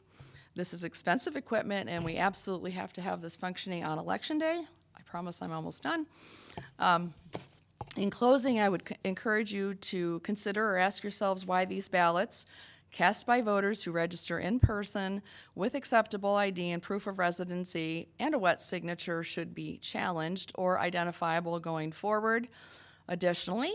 Speaker 12: This is expensive equipment, and we absolutely have to have this functioning on Election Day. I promise I'm almost done. In closing, I would encourage you to consider or ask yourselves why these ballots, cast by voters who register in person with acceptable ID and proof of residency and a wet signature, should be challenged or identifiable going forward. Additionally,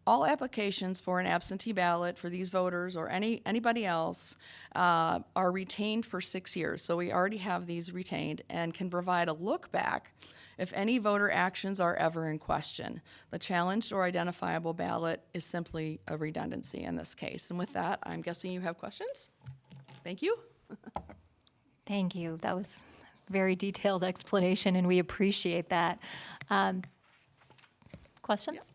Speaker 12: all applications for an absentee ballot for these voters or anybody else are retained for 6 years. So we already have these retained and can provide a look back if any voter actions are ever in question. The challenged or identifiable ballot is simply a redundancy in this case. And with that, I'm guessing you have questions? Thank you.
Speaker 1: Thank you. That was a very detailed explanation, and we appreciate that. Questions?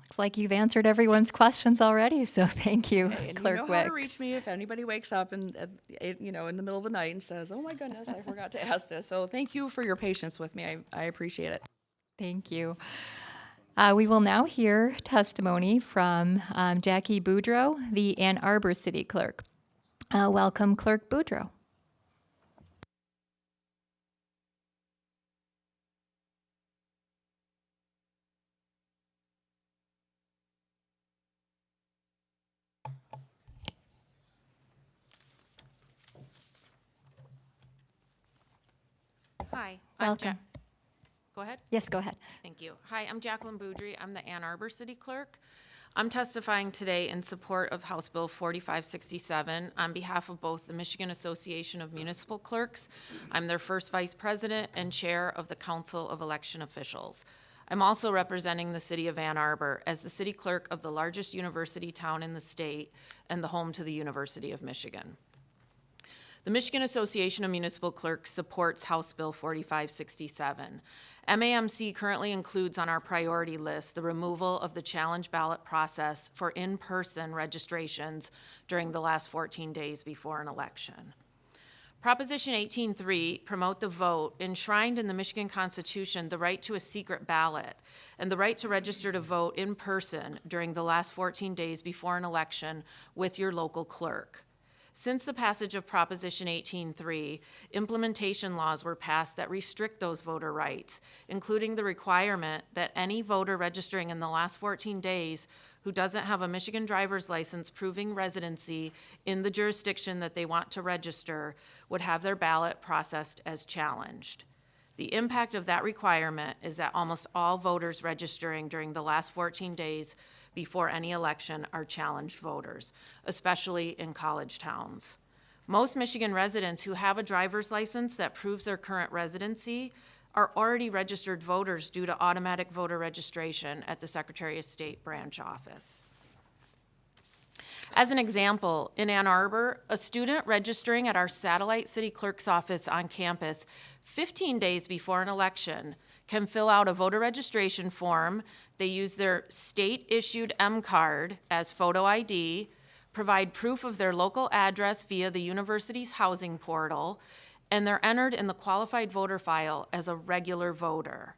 Speaker 1: Looks like you've answered everyone's questions already, so thank you,
Speaker 12: And
Speaker 1: Clerk
Speaker 12: you know
Speaker 1: Wicks.
Speaker 12: how to reach me if anybody wakes up and, in the middle of the night and says, oh my goodness, I forgot to ask this. So thank you for your patience with me. I appreciate it.
Speaker 1: Thank you. We will now hear testimony from Jackie Boudreau, the Ann Arbor City Clerk. Welcome, Clerk Boudreau.
Speaker 13: Hi.
Speaker 1: Welcome.
Speaker 13: Go ahead.
Speaker 1: Yes, go ahead.
Speaker 13: Thank you. Hi, I'm Jacqueline Boudry. I'm the Ann Arbor City Clerk. I'm testifying today in support of House Bill 4567 on behalf of both the Michigan Association of Municipal Clerks. I'm their first vice president and chair of the Council of Election Officials. I'm also representing the city of Ann Arbor as the city clerk of the largest university town in the state and the home to the University of Michigan. The Michigan Association of Municipal Clerks supports House Bill 4567. MAMC currently includes on our priority list the removal of the challenge ballot process for in-person registrations during the last 14 days before an election. Proposition 18.3, promote the vote, enshrined in the Michigan Constitution the right to a secret ballot and the right to register to vote in person during the last 14 days before an election with your local clerk. Since the passage of Proposition 18.3, implementation laws were passed that restrict those voter rights, including the requirement that any voter registering in the last 14 days who doesn't have a Michigan driver's license proving residency in the jurisdiction that they want to register would have their ballot processed as challenged. The impact of that requirement is that almost all voters registering during the last 14 days before any election are challenged voters, especially in college towns. Most Michigan residents who have a driver's license that proves their current residency are already registered voters due to automatic voter registration at the Secretary of State branch office. As an example, in Ann Arbor, a student registering at our satellite city clerk's office on campus 15 days before an election can fill out a voter registration form. They use their state-issued M card as photo ID, provide proof of their local address via the university's housing portal, and they're entered in the qualified voter file as a regular voter.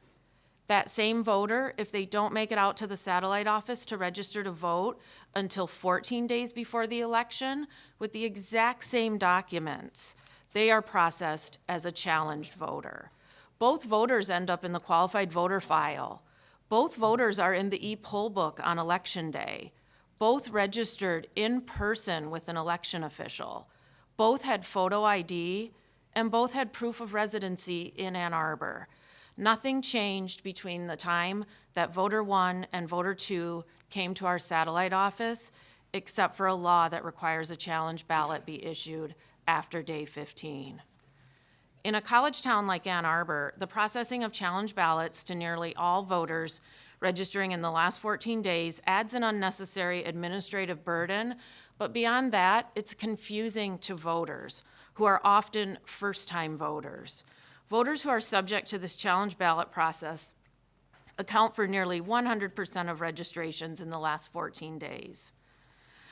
Speaker 13: That same voter, if they don't make it out to the satellite office to register to vote until 14 days before the election with the exact same documents, they are processed as a challenged voter. Both voters end up in the qualified voter file. Both voters are in the e-poll book on election day. Both registered in person with an election official. Both had photo ID, and both had proof of residency in Ann Arbor. Nothing changed between the time that voter 1 and voter 2 came to our satellite office, except for a law that requires a challenge ballot be issued after day 15. In a college town like Ann Arbor, the processing of challenge ballots to nearly all voters registering in the last 14 days adds an unnecessary administrative burden, but beyond that, it's confusing to voters who are often first-time voters. Voters who are subject to this challenge ballot process account for nearly 100% of registrations in the last 14 days.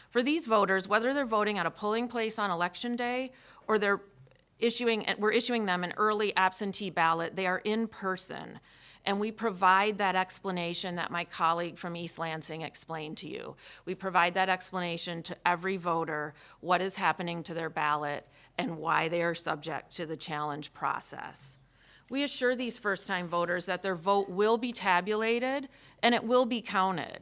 Speaker 13: For these voters, whether they're voting at a polling place on election day or we're issuing them an early absentee ballot, they are in person. And we provide that explanation that my colleague from East Lansing explained to you. We provide that explanation to every voter, what is happening to their ballot and why they are subject to the challenge process. We assure these first-time voters that their vote will be tabulated and it will be counted.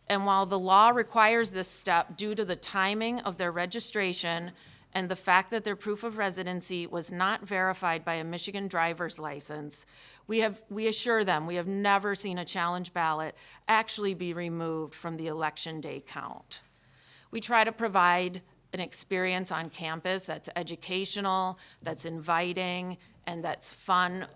Speaker 13: And while the law requires this step due to the timing of their registration and the fact that their proof of residency was not verified by a Michigan driver's license, we assure them we have never seen a challenge ballot actually be removed from the election day count. We try to provide an experience on campus that's educational, that's inviting, and that's fun,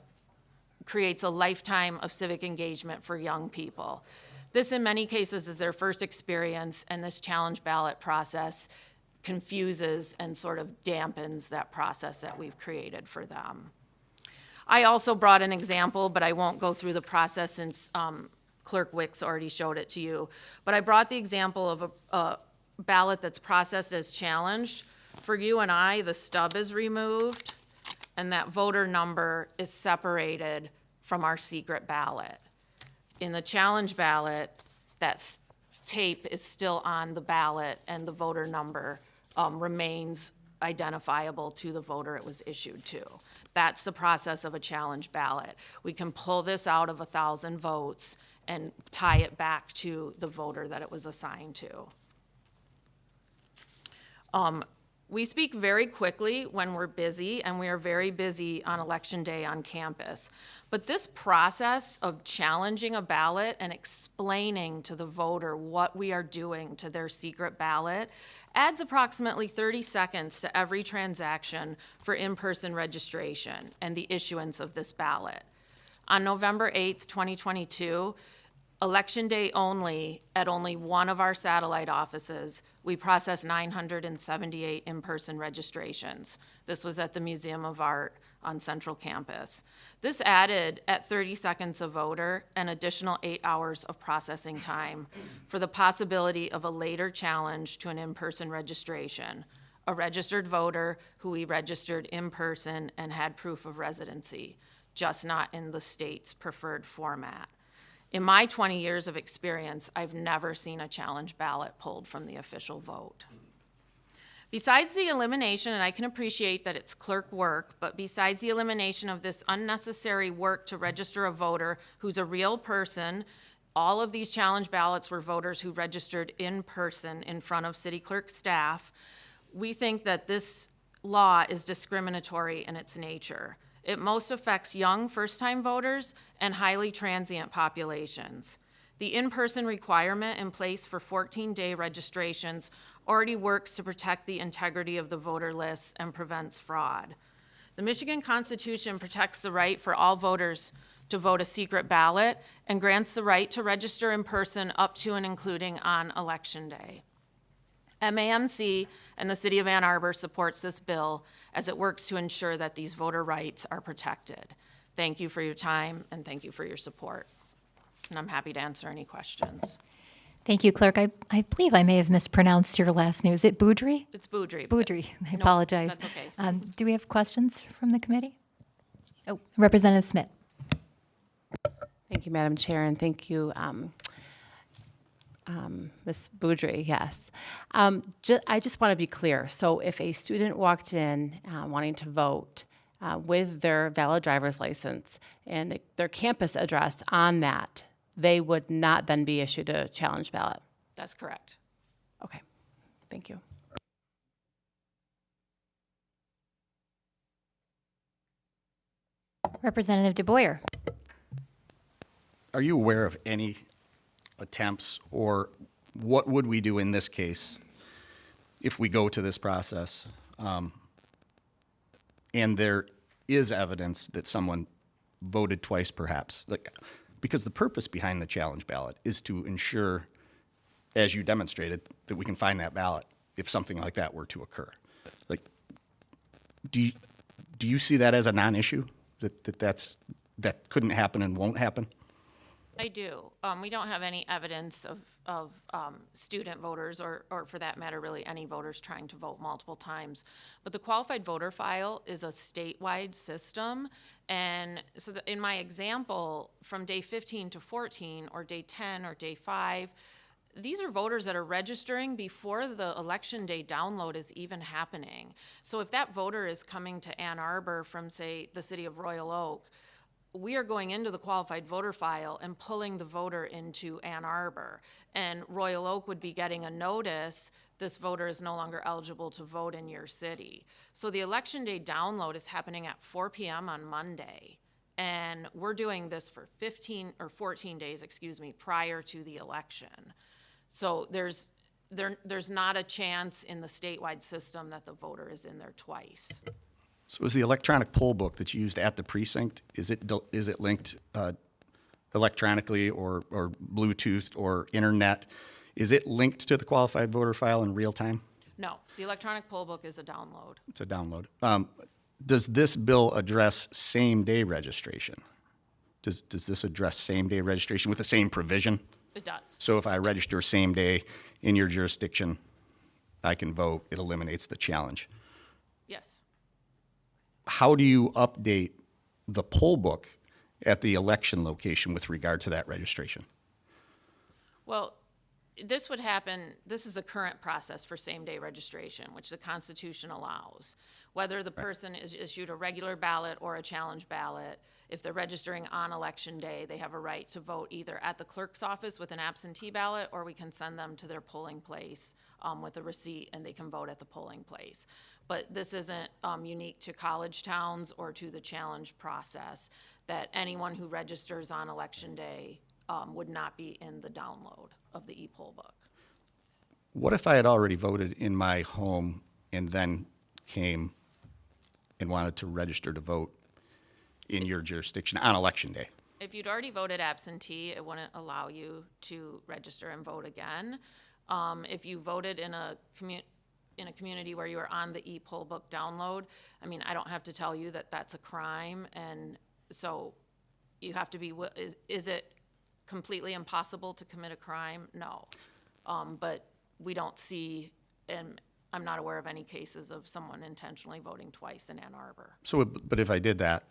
Speaker 13: creates a lifetime of civic engagement for young people. This, in many cases, is their first experience, and this challenge ballot process confuses and sort of dampens that process that we've created for them. I also brought an example, but I won't go through the process since Clerk Wicks already showed it to you. But I brought the example of a ballot that's processed as challenged. For you and I, the stub is removed, and that voter number is separated from our secret ballot. In the challenge ballot, that tape is still on the ballot, and the voter number remains identifiable to the voter it was issued to. That's the process of a challenge ballot. We can pull this out of 1,000 votes and tie it back to the voter that it was assigned to. We speak very quickly when we're busy, and we are very busy on election day on campus. But this process of challenging a ballot and explaining to the voter what we are doing to their secret ballot adds approximately 30 seconds to every transaction for in-person registration and the issuance of this ballot. On November 8th, 2022, Election day only, at only one of our satellite offices, we processed 978 in-person registrations. This was at the Museum of Art on Central Campus. This added, at 30 seconds a voter, an additional 8 hours of processing time for the possibility of a later challenge to an in-person registration, a registered voter who we registered in person and had proof of residency, just not in the state's preferred format. In my 20 years of experience, I've never seen a challenge ballot pulled from the official vote. Besides the elimination, and I can appreciate that it's clerk work, but besides the elimination of this unnecessary work to register a voter who's a real person, all of these challenge ballots were voters who registered in person in front of city clerk staff. We think that this law is discriminatory in its nature. It most affects young first-time voters and highly transient populations. The in-person requirement in place for 14-day registrations already works to protect the integrity of the voter lists and prevents fraud. The Michigan Constitution protects the right for all voters to vote a secret ballot and grants the right to register in person up to and including on Election Day. MAMC and the City of Ann Arbor supports this bill as it works to ensure that these voter rights are protected. Thank you for your time, and thank you for your support. And I'm happy to answer any questions.
Speaker 1: Thank you, Clerk. I believe I may have mispronounced your last name. Is it Boudry?
Speaker 13: It's Boudry. but-
Speaker 1: Boudry. I
Speaker 13: No,
Speaker 1: apologize.
Speaker 13: That's okay.
Speaker 1: Do we have questions from the committee? Oh, Representative Smith.
Speaker 10: Thank you, Madam Chair, and thank you, Ms. Boudry, yes. I just want to be clear. So if a student walked in wanting to vote with their valid driver's license and their campus address on that, they would not then be issued a challenge ballot?
Speaker 13: That's correct.
Speaker 10: Okay, thank you.
Speaker 1: Representative DeBoyer.
Speaker 11: Are you aware of any attempts, or what would we do in this case if we go to this process and there is evidence that someone voted twice perhaps? Because the purpose behind the challenge ballot is to ensure, as you demonstrated, that we can find that ballot if something like that were to occur. Do you see that as a non-issue, that couldn't happen and won't happen?
Speaker 13: I do. We don't have any evidence of student voters or for that matter, really any voters trying to vote multiple times. But the qualified voter file is a statewide system. And so in my example, from day 15 to 14 or day 10 or day 5, these are voters that are registering before the election day download is even happening. So if that voter is coming to Ann Arbor from, say, the city of Royal Oak, we are going into the qualified voter file and pulling the voter into Ann Arbor. And Royal Oak would be getting a notice, this voter is no longer eligible to vote in your city. So the election day download is happening at 4 p.m. on Monday. And we're doing this for 14 days, prior to the election. So there's not a chance in the statewide system that the voter is in there twice.
Speaker 11: So is the electronic poll book that's used at the precinct, is it linked electronically or Bluetooth or internet? Is it linked to the qualified voter file in real time?
Speaker 13: No, the electronic poll book is a download.
Speaker 11: It's a download. Does this bill address same-day registration? Does this address same-day registration with the same provision?
Speaker 13: It does.
Speaker 11: So if I register same day in your jurisdiction, I can vote, it eliminates the challenge.
Speaker 13: Yes.
Speaker 11: How do you update the poll book at the election location with regard to that registration?
Speaker 13: Well, this would happen, this is the current process for same-day registration, which the Constitution allows. Whether the person is issued a regular ballot or a challenge ballot, if they're registering on election day, they have a right to vote either at the clerk's office with an absentee ballot, or we can send them to their polling place with a receipt, and they can vote at the polling place. But this isn't unique to college towns or to the challenge process, that anyone who registers on election day would not be in the download of the e-poll book.
Speaker 11: What if I had already voted in my home and then came and wanted to register to vote in your jurisdiction on election day?
Speaker 13: If you'd already voted absentee, it wouldn't allow you to register and vote again. If you voted in a community where you were on the e-poll book download, I mean, I don't have to tell you that that's a crime, and so you have to be, is it completely impossible to commit a crime? No. But we don't see, and I'm not aware of any cases of someone intentionally voting twice in Ann Arbor.
Speaker 11: So, but if I did that,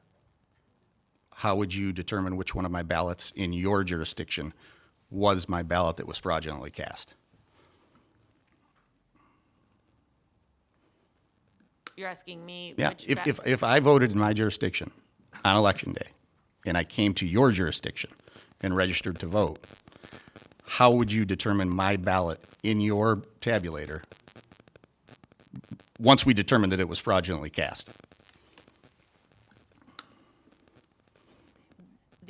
Speaker 11: how would you determine which one of my ballots in your jurisdiction was my ballot that was fraudulently cast?
Speaker 13: You're asking me
Speaker 11: Yeah,
Speaker 13: which
Speaker 11: if I voted in my jurisdiction on election day and I came to your jurisdiction and registered to vote, how would you determine my ballot in your tabulator once we determined that it was fraudulently cast?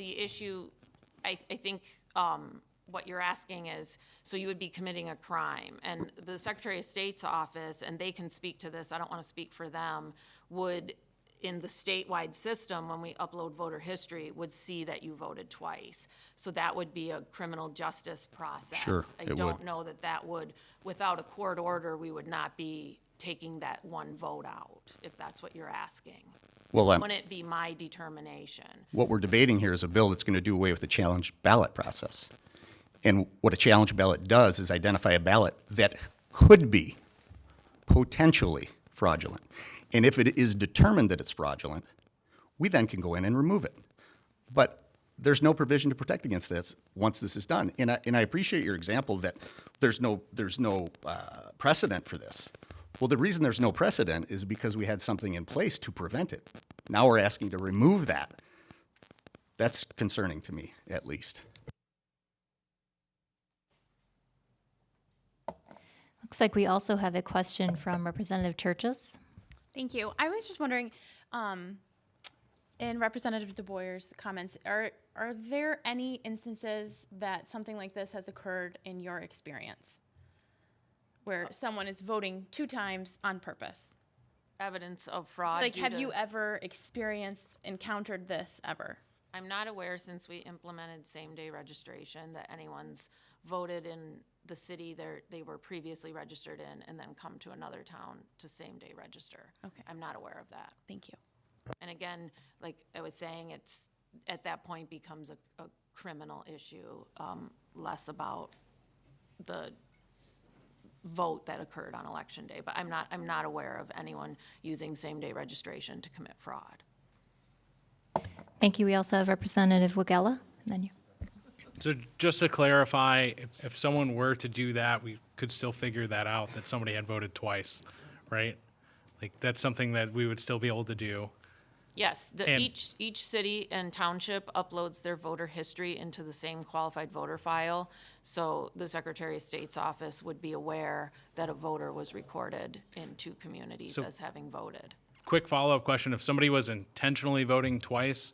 Speaker 13: the issue, I think what you're asking is, so you would be committing a crime, and the Secretary of State's office, and they can speak to this, I don't want to speak for them, would in the statewide system, when we upload voter history, would see that you voted twice. So that would be a criminal justice process.
Speaker 11: Sure,
Speaker 13: I
Speaker 11: it would.
Speaker 13: don't know that that would, without a court order, we would not be taking that one vote out, if that's what you're asking.
Speaker 11: Well,
Speaker 13: Wouldn't it be my determination?
Speaker 11: what we're debating here is a bill that's going to do away with the challenge ballot process. And what a challenge ballot does is identify a ballot that could be potentially fraudulent. And if it is determined that it's fraudulent, we then can go in and remove it. But there's no provision to protect against this once this is done. And I appreciate your example that there's no precedent for this. Well, the reason there's no precedent is because we had something in place to prevent it. Now we're asking to remove that. That's concerning to me, at least.
Speaker 1: Looks like we also have a question from Representative Churches.
Speaker 3: Thank you. I was just wondering, in Representative Du Bois' comments, are there any instances that something like this has occurred in your experience, where someone is voting 2 times on purpose?
Speaker 13: Evidence of fraud.
Speaker 3: Like,
Speaker 13: due
Speaker 3: have
Speaker 13: to-
Speaker 3: you ever encountered this ever?
Speaker 13: I'm not aware, since we implemented same-day registration, that anyone's voted in the city they were previously registered in and then come to another town to same-day register.
Speaker 3: Okay.
Speaker 13: I'm not aware of that.
Speaker 3: Thank you.
Speaker 13: And again, like I was saying, it's, at that point, becomes a criminal issue, less about the vote that occurred on Election Day. But I'm not aware of anyone using same-day registration to commit fraud.
Speaker 1: Thank you. We also have Representative Wagella. And then you.
Speaker 6: So just to clarify, if someone were to do that, we could still figure that out, that somebody had voted twice, right? Like, that's something that we would still be able to do.
Speaker 13: Yes,
Speaker 6: And-
Speaker 13: each city and township uploads their voter history into the same qualified voter file. So the Secretary of State's office would be aware that a voter was recorded in 2 communities
Speaker 6: So-
Speaker 13: as having voted.
Speaker 6: Quick follow-up question, if somebody was intentionally voting twice,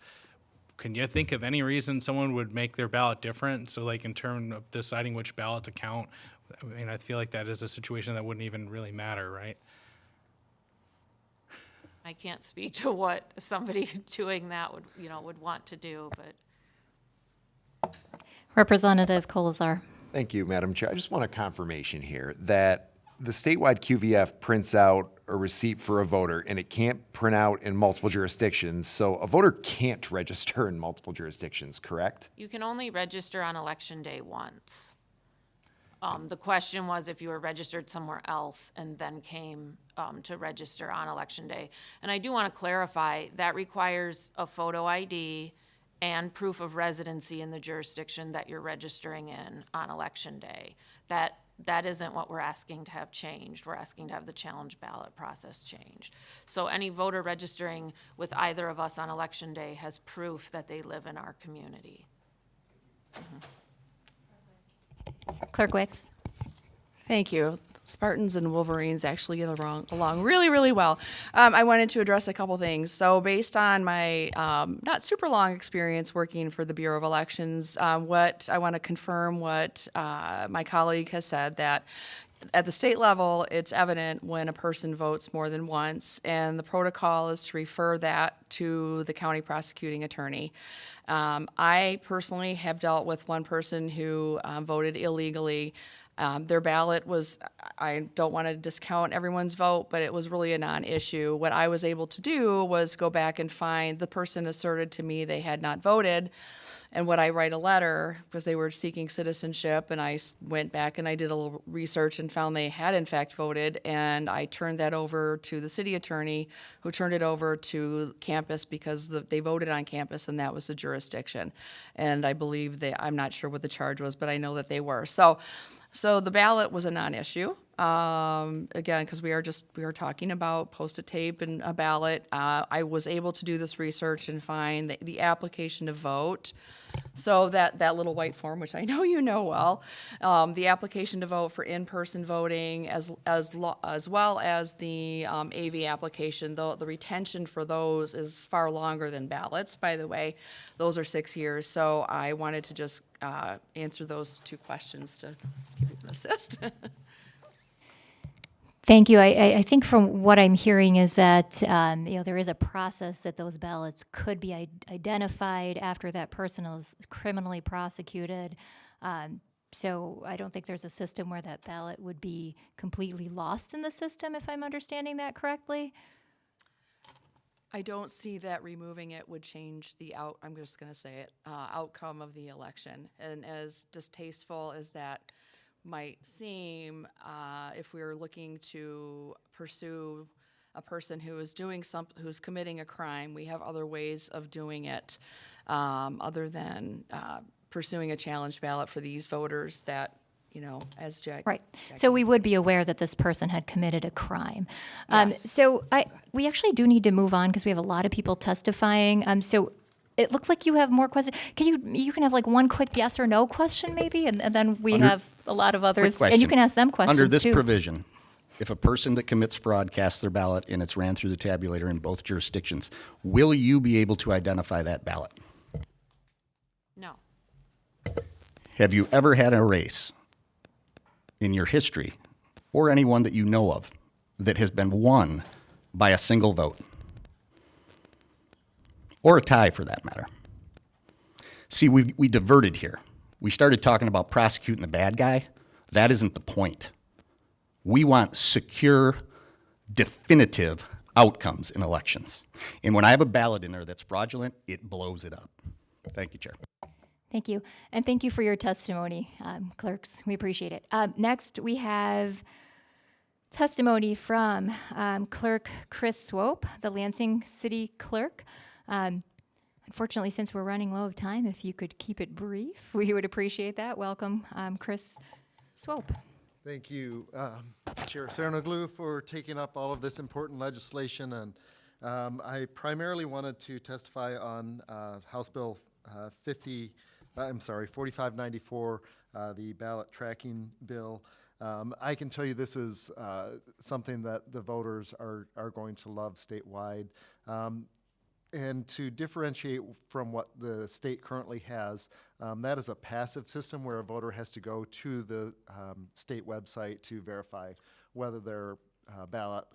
Speaker 6: can you think of any reason someone would make their ballot different? So like in terms of deciding which ballot to count, I mean, I feel like that is a situation that wouldn't even really matter, right?
Speaker 13: I can't speak to what somebody doing that would want to do, but
Speaker 1: Representative Colazar.
Speaker 7: Thank you, Madam Chair. I just want a confirmation here that the statewide QVF prints out a receipt for a voter and it can't print out in multiple jurisdictions. So a voter can't register in multiple jurisdictions, correct?
Speaker 13: you can only register on Election Day once. The question was if you were registered somewhere else and then came to register on Election Day. And I do want to clarify, that requires a photo ID and proof of residency in the jurisdiction that you're registering in on Election Day. That isn't what we're asking to have changed. We're asking to have the challenge ballot process changed. So any voter registering with either of us on Election Day has proof that they live in our community.
Speaker 1: Clerk Wicks.
Speaker 12: Thank you. Spartans and Wolverines actually get along really, really well. I wanted to address a couple things. So based on my not super long experience working for the Bureau of Elections, what I want to confirm what my colleague has said, that at the state level, it's evident when a person votes more than once, and the protocol is to refer that to the county prosecuting attorney. I personally have dealt with one person who voted illegally. Their ballot was, I don't want to discount everyone's vote, but it was really a non-issue. What I was able to do was go back and find the person asserted to me they had not voted. And what I write a letter, because they were seeking citizenship, and I went back and I did a little research and found they had in fact voted, and I turned that over to the city attorney, who turned it over to campus because they voted on campus, and that was the jurisdiction. And I believe I'm not sure what the charge was, but I know that they were. So the ballot was a non-issue. Again, because we are talking about post-it tape and a ballot. I was able to do this research and find the application to vote. So that little white form, which I know you know well, the application to vote for in-person voting, as well as the AV application. The retention for those is far longer than ballots, by the way. Those are 6 years. So I wanted to just answer those 2 questions to give you an assist.
Speaker 1: Thank you. I think from what I'm hearing is that, there is a process that those ballots could be identified after that person is criminally prosecuted. So I don't think there's a system where that ballot would be completely lost in the system, if I'm understanding that correctly.
Speaker 12: I don't see that removing it would change the I'm just gonna say it, outcome of the election. And as distasteful as that might seem, if we were looking to pursue a person who is who's committing a crime, we have other ways of doing it, other than, pursuing a challenge ballot for these voters that, as Jack.
Speaker 1: Right. So we would be aware that this person had committed a crime. So we actually do need to move on because we have a lot of people testifying. So it looks like you have more questions. You can have like one quick yes or no question maybe, and then we have a lot of others.
Speaker 11: Quick
Speaker 1: And you
Speaker 11: question.
Speaker 1: can ask them questions
Speaker 11: Under this
Speaker 1: too.
Speaker 11: provision, if a person that commits fraud casts their ballot and it's ran through the tabulator in both jurisdictions, will you be able to identify that ballot?
Speaker 13: No.
Speaker 11: Have you ever had a race in your history, or anyone that you know of, that has been won by a single vote? Or a tie, for that matter. See, we diverted here. We started talking about prosecuting the bad guy. That isn't the point. We want secure, definitive outcomes in elections. And when I have a ballot in there that's fraudulent, it blows it up. Thank you, Chair.
Speaker 1: Thank you. And thank you for your testimony, clerks. We appreciate it. Next, we have testimony from Clerk Chris Swope, the Lansing City Clerk. Unfortunately, since we're running low of time, if you could keep it brief, we would appreciate that. Welcome, Chris Swope.
Speaker 14: Thank you, Chair Cernoglu, for taking up all of this important legislation. And I primarily wanted to testify on House Bill 4594, the ballot tracking bill. I can tell you this is something that the voters are going to love statewide. And to differentiate from what the state currently has, that is a passive system where a voter has to go to the state website to verify whether their ballot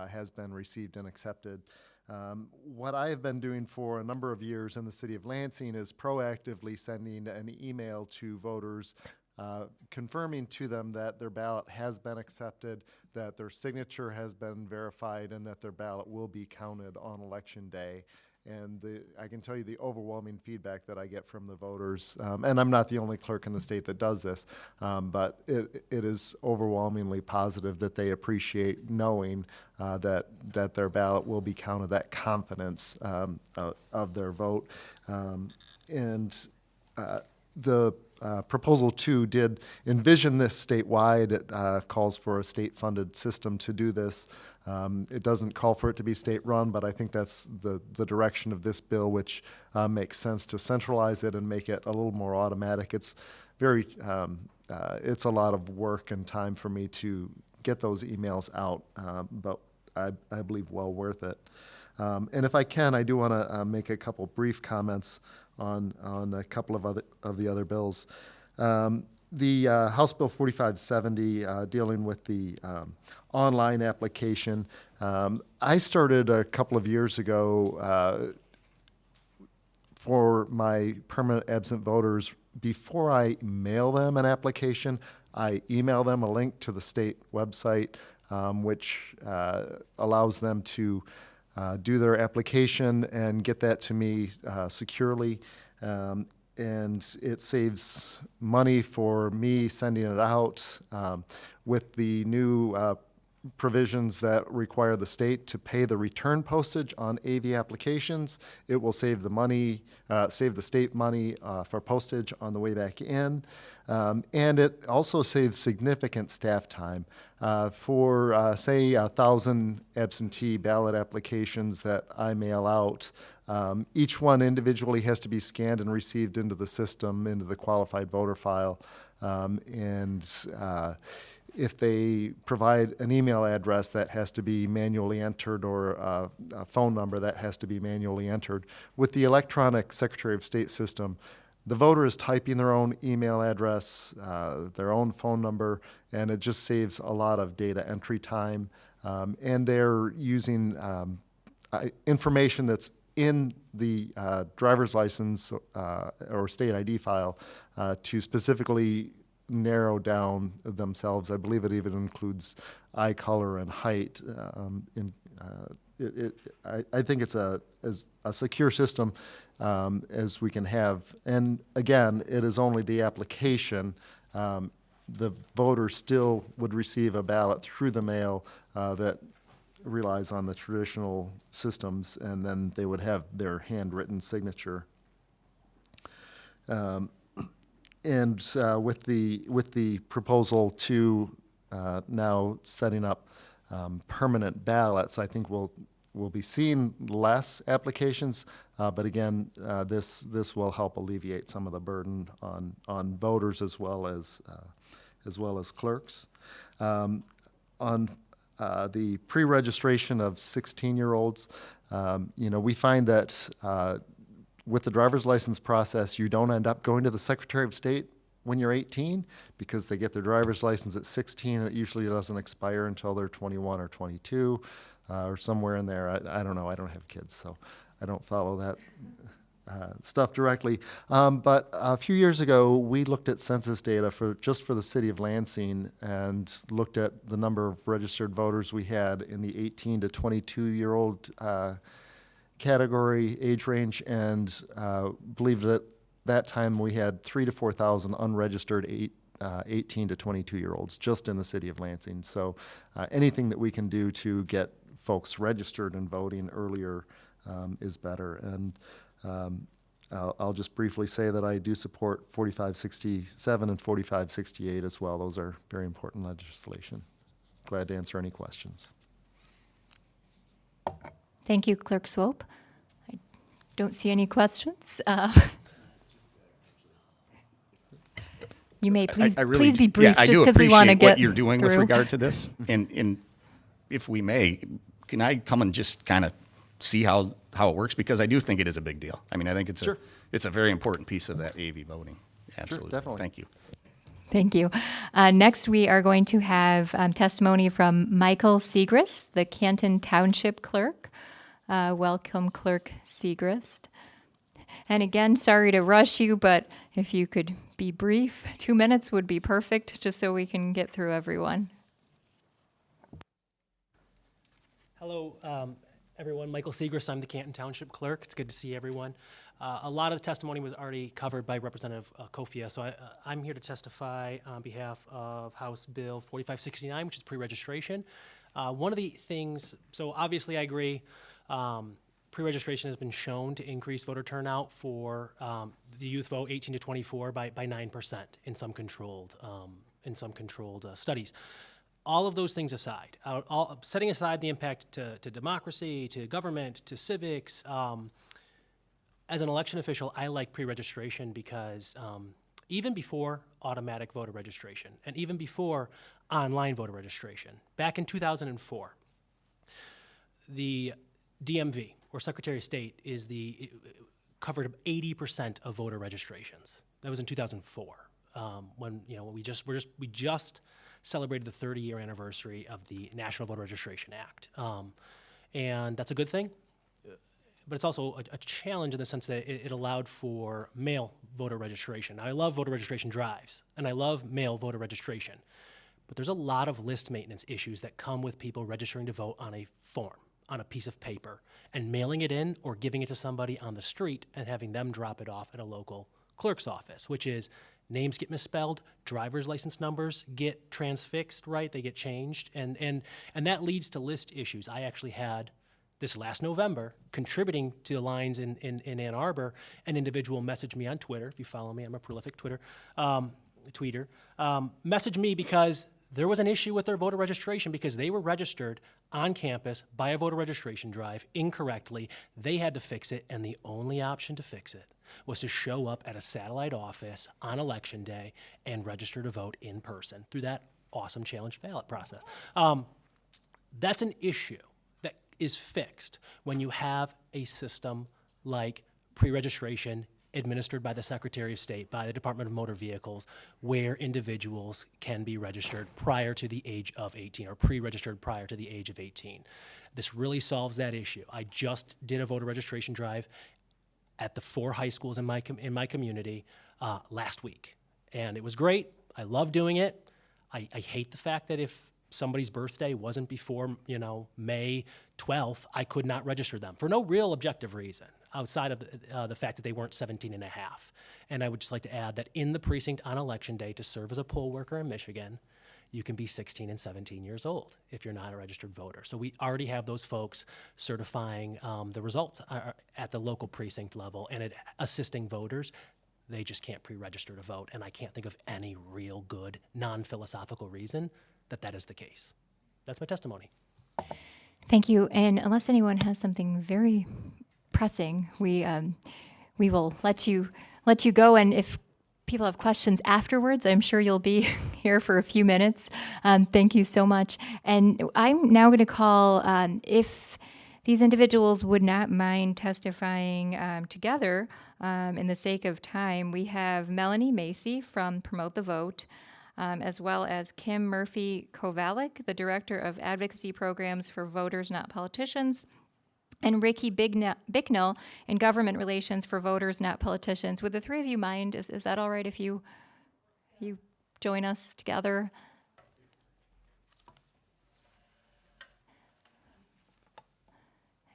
Speaker 14: has been received and accepted. What I have been doing for a number of years in the city of Lansing is proactively sending an email to voters confirming to them that their ballot has been accepted, that their signature has been verified, and that their ballot will be counted on election day. And I can tell you the overwhelming feedback that I get from the voters, and I'm not the only clerk in the state that does this, but it is overwhelmingly positive that they appreciate knowing that their ballot will be counted, that confidence of their vote. The Proposal 2 did envision this statewide. It calls for a state-funded system to do this. It doesn't call for it to be state-run, but I think that's the direction of this bill, which makes sense to centralize it and make it a little more automatic. It's it's a lot of work and time for me to get those emails out, but I believe well worth it. And if I can, I do want to make a couple brief comments on a couple of the other bills. The House Bill 4570 dealing with the online application. I started a couple of years ago for my permanent absent voters. Before I mail them an application, I email them a link to the state website, which allows them to do their application and get that to me securely. And it saves money for me sending it out. With the new provisions that require the state to pay the return postage on AV applications, it will save the money, save the state money for postage on the way back in. And it also saves significant staff time. For, say, 1,000 absentee ballot applications that I mail out, each one individually has to be scanned and received into the system, into the qualified voter file. If they provide an email address, that has to be manually entered, or a phone number that has to be manually entered. With the electronic Secretary of State system, the voter is typing their own email address, their own phone number, and it just saves a lot of data entry time. And they're using information that's in the driver's license or state ID file to specifically narrow down themselves. I believe it even includes eye color and height. I think it's as a secure system as we can have. And again, it is only the application. The voter still would receive a ballot through the mail that relies on the traditional systems, and then they would have their handwritten signature. And with the proposal to now setting up permanent ballots, I think we'll be seeing less applications, but again, this will help alleviate some of the burden on voters as well as clerks. On the pre-registration of 16-year-olds, we find that with the driver's license process, you don't end up going to the Secretary of State when you're 18 because they get their driver's license at 16. It usually doesn't expire until they're 21 or 22 or somewhere in there. I don't know. I don't have kids, so I don't follow that stuff directly. But a few years ago, we looked at census data just for the city of Lansing and looked at the number of registered voters we had in the 18 to 22-year-old category age range, and believed that at that time we had 3,000 to 4,000 unregistered 18 to 22-year-olds just in the city of Lansing. So anything that we can do to get folks registered and voting earlier is better. And I'll just briefly say that I do support 4567 and 4568 as well. Those are very important legislation. Glad to answer any questions.
Speaker 1: Thank you, Clerk Swope. I don't see any questions. You may please,
Speaker 11: I really-
Speaker 1: please be brief,
Speaker 11: I
Speaker 1: just
Speaker 11: do
Speaker 1: because we want to
Speaker 11: appreciate
Speaker 1: get
Speaker 11: what you're doing with
Speaker 1: through.
Speaker 11: regard to this. And if we may, can I come and just kind of see how it works? Because I do think it is a big deal. I mean, I think it's a very important piece of that AV voting. Absolutely.
Speaker 14: definitely.
Speaker 11: Thank you.
Speaker 1: Thank you. Next, we are going to have testimony from Michael Segrist, the Canton Township Clerk. Welcome, Clerk Segrist. And again, sorry to rush you, but if you could be brief, 2 minutes would be perfect, just so we can get through everyone.
Speaker 15: Hello, everyone. Michael Segrist. I'm the Canton Township Clerk. It's good to see everyone. A lot of the testimony was already covered by Representative Kofia, so I'm here to testify on behalf of House Bill 4569, which is pre-registration. One of the things, so obviously I agree, pre-registration has been shown to increase voter turnout for the youth vote 18 to 24 by 9% in some controlled studies. All of those things aside, setting aside the impact to democracy, to government, to civics, as an election official, I like pre-registration because even before automatic voter registration and even before online voter registration, back in 2004, the DMV, or Secretary of State, covered 80% of voter registrations. That was in 2004, when we just celebrated the 30-year anniversary of the National Voter Registration Act, and that's a good thing. But it's also a challenge in the sense that it allowed for mail voter registration. I love voter registration drives, and I love mail voter registration. But there's a lot of list maintenance issues that come with people registering to vote on a form, on a piece of paper, and mailing it in or giving it to somebody on the street and having them drop it off at a local clerk's office, which is names get misspelled, driver's license numbers get transfixed, right? They get changed, and that leads to list issues. I actually had this last November, contributing to the lines in Ann Arbor, an individual messaged me on Twitter. If you follow me, I'm a prolific tweeter. Messaged me because there was an issue with their voter registration because they were registered on campus by a voter registration drive incorrectly. They had to fix it, and the only option to fix it was to show up at a satellite office on Election Day and register to vote in person through that awesome challenge ballot process. That's an issue is fixed when you have a system like pre-registration administered by the Secretary of State, by the Department of Motor Vehicles, where individuals can be registered prior to the age of 18 or pre-registered prior to the age of 18. This really solves that issue. I just did a voter registration drive at the 4 high schools in my community last week, and it was great. I love doing it. I hate the fact that if somebody's birthday wasn't before, May 12th, I could not register them for no real objective reason outside of the fact that they weren't 17 and a half. And I would just like to add that in the precinct on election day to serve as a poll worker in Michigan, you can be 16 and 17 years old if you're not a registered voter. So we already have those folks certifying the results at the local precinct level and assisting voters. They just can't pre-register to vote, and I can't think of any real good, non-philosophical reason that is the case. That's my testimony.
Speaker 1: Thank you. And unless anyone has something very pressing, we will let you go. And if people have questions afterwards, I'm sure you'll be here for a few minutes. Thank you so much. And I'm now going to call, if these individuals would not mind testifying together in the sake of time, we have Melanie Macy from Promote the Vote, as well as Kim Murphy-Kovalik, the Director of Advocacy Programs for Voters Not Politicians, and Ricky Bicknell in Government Relations for Voters Not Politicians. Would the three of you mind? Is that all right if you join us together?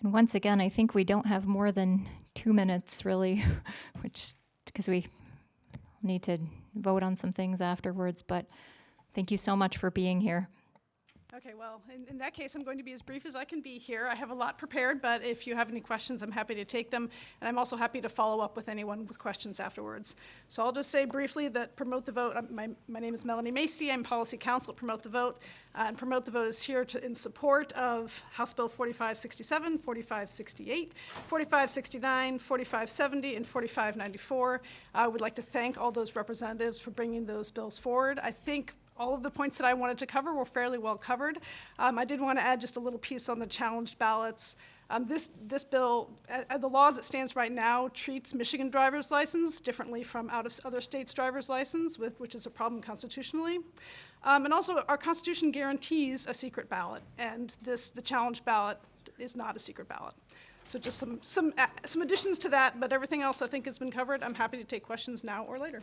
Speaker 1: And once again, I think we don't have more than 2 minutes, really, because we need to vote on some things afterwards. But thank you so much for being here.
Speaker 16: Okay, well, in that case, I'm going to be as brief as I can be here. I have a lot prepared, but if you have any questions, I'm happy to take them. And I'm also happy to follow up with anyone with questions afterwards. So I'll just say briefly that Promote the Vote, my name is Melanie Macy. I'm Policy Counsel at Promote the Vote. And Promote the Vote is here in support of House Bill 4567, 4568, 4569, 4570, and 4594. I would like to thank all those representatives for bringing those bills forward. I think all of the points that I wanted to cover were fairly well covered. I did want to add just a little piece on the challenged ballots. This bill, the law as it stands right now, treats Michigan driver's license differently from other states' driver's license, which is a problem constitutionally. And also, our Constitution guarantees a secret ballot, and the challenged ballot is not a secret ballot. So just some additions to that, but everything else I think has been covered. I'm happy to take questions now or later.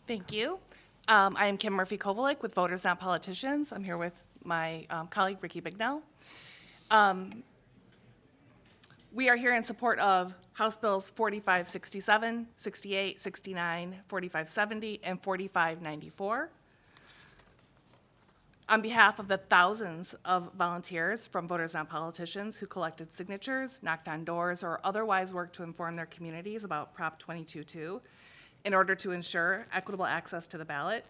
Speaker 17: Thank you. I am Kim Murphy-Kovalik with Voters Not Politicians. I'm here with my colleague, Ricky Bicknell. We are here in support of House Bills 4567, 68, 69, 4570, and 4594. On behalf of the thousands of volunteers from Voters Not Politicians who collected signatures, knocked on doors, or otherwise worked to inform their communities about Prop 22.2, in order to ensure equitable access to the ballot,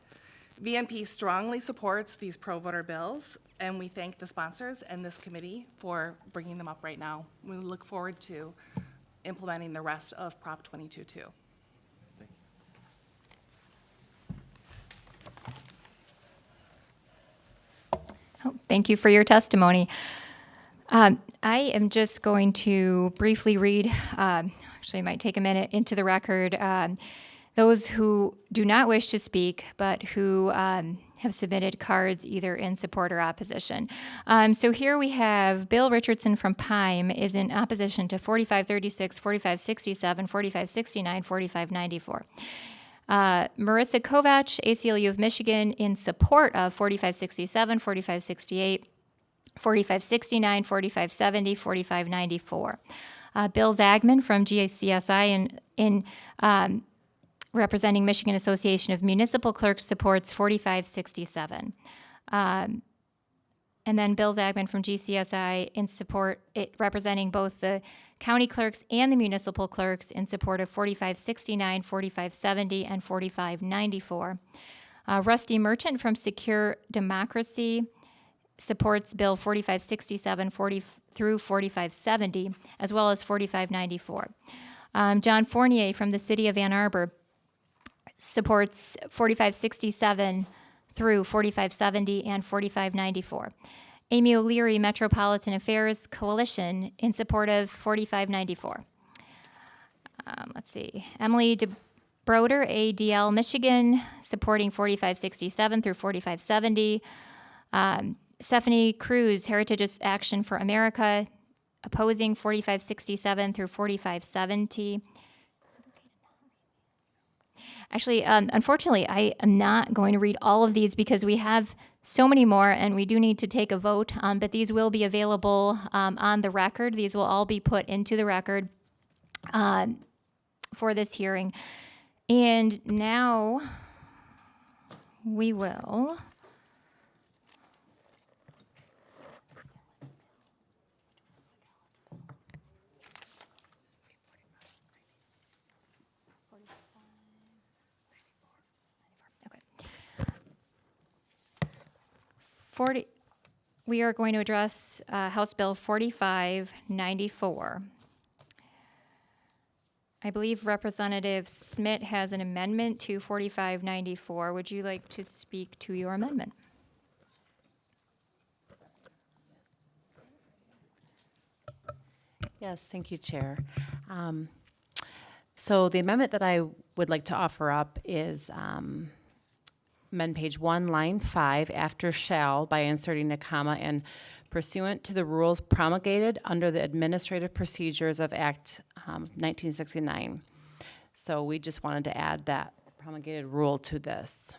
Speaker 17: VNP strongly supports these pro-voter bills, and we thank the sponsors and this committee for bringing them up right now. We look forward to implementing the rest of Prop 22.2.
Speaker 1: Thank you for your testimony. I am just going to briefly read, actually it might take a minute, into the record those who do not wish to speak, but who have submitted cards either in support or opposition. So here we have Bill Richardson from Pyme is in opposition to 4536, 4567, 4569, 4594. Marissa Kovach, ACLU of Michigan, in support of 4567, 4568, 4569, 4570, 4594. Bill Zagman from GCSI in representing Michigan Association of Municipal Clerks supports 4567. And then Bill Zagman from GCSI in support, representing both the county clerks and the municipal clerks in support of 4569, 4570, and 4594. Rusty Merchant from Secure Democracy supports Bill 4567 through 4570, as well as 4594. John Fournier from the City of Ann Arbor supports 4567 through 4570 and 4594. Amy O'Leary, Metropolitan Affairs Coalition, in support of 4594. let's see, Emily DeBroder, ADL Michigan, supporting 4567 through 4570. Stephanie Cruz, Heritage Action for America, opposing 4567 through 4570. Actually, unfortunately, I am not going to read all of these because we have so many more and we do need to take a vote, but these will be available on the record. These will all be put into the record for this hearing. And now we will we are going to address House Bill 4594. I believe Representative Smith has an amendment to 4594. Would you like to speak to your amendment?
Speaker 10: Yes, thank you, Chair. So the amendment that I would like to offer up is amend page 1, line 5, after shall, by inserting a comma, and pursuant to the rules promulgated under the Administrative Procedures of Act 1969. So we just wanted to add that promulgated rule to this.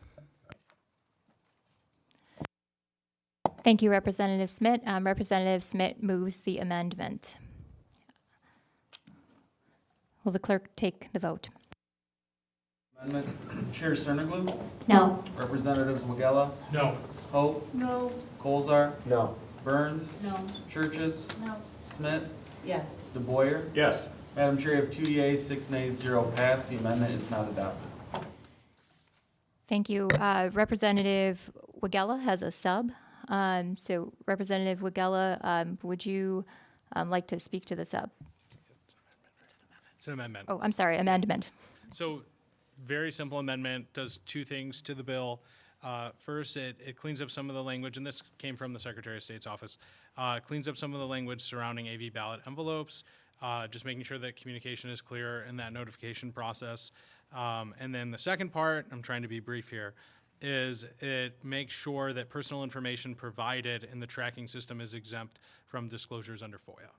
Speaker 1: Thank you, Representative Smith. Representative Smith moves the amendment. Will the clerk take the vote?
Speaker 2: Amendment, Chair Cerniglu?
Speaker 1: No.
Speaker 2: Representatives Wagella?
Speaker 6: No.
Speaker 2: Hope?
Speaker 16: No.
Speaker 2: Colzar?
Speaker 7: No.
Speaker 2: Burns?
Speaker 16: No.
Speaker 2: Churches?
Speaker 16: No.
Speaker 2: Smith?
Speaker 9: Yes.
Speaker 2: DeBoyer?
Speaker 11: Yes.
Speaker 2: Madam Chair, you have 2 yeas, 6 nays, 0 passed. The amendment is not adopted.
Speaker 1: Thank you. Representative Wagella has a sub. So Representative Wagella, would you like to speak to the sub?
Speaker 6: It's an amendment.
Speaker 1: Oh, I'm sorry, amendment.
Speaker 6: So, very simple amendment, does two things to the bill. First, it cleans up some of the language, and this came from the Secretary of State's office, cleans up some of the language surrounding AV ballot envelopes, just making sure that communication is clear in that notification process. And then the second part, I'm trying to be brief here, is it makes sure that personal information provided in the tracking system is exempt from disclosures under FOIA.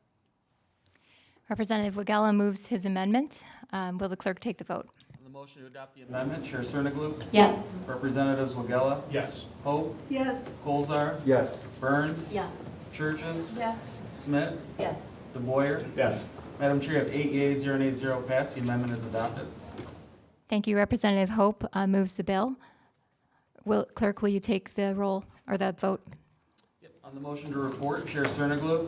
Speaker 1: Representative Wagella moves his amendment. Will the clerk take the vote?
Speaker 2: On the motion to adopt the amendment, Chair Cerniglu?
Speaker 1: Yes.
Speaker 2: Representatives Wagella?
Speaker 6: Yes.
Speaker 2: Hope?
Speaker 16: Yes.
Speaker 2: Colzar?
Speaker 7: Yes.
Speaker 2: Burns?
Speaker 9: Yes.
Speaker 2: Churches?
Speaker 16: Yes.
Speaker 2: Smith?
Speaker 9: Yes.
Speaker 2: DeBoyer?
Speaker 11: Yes.
Speaker 2: Madam Chair, you have 8 yeas, 0 nays, 0 passed. The amendment is adopted.
Speaker 1: Thank you. Representative Hope moves the bill. Clerk, will you take the roll or the vote?
Speaker 2: On the motion to report, Chair Cerniglu?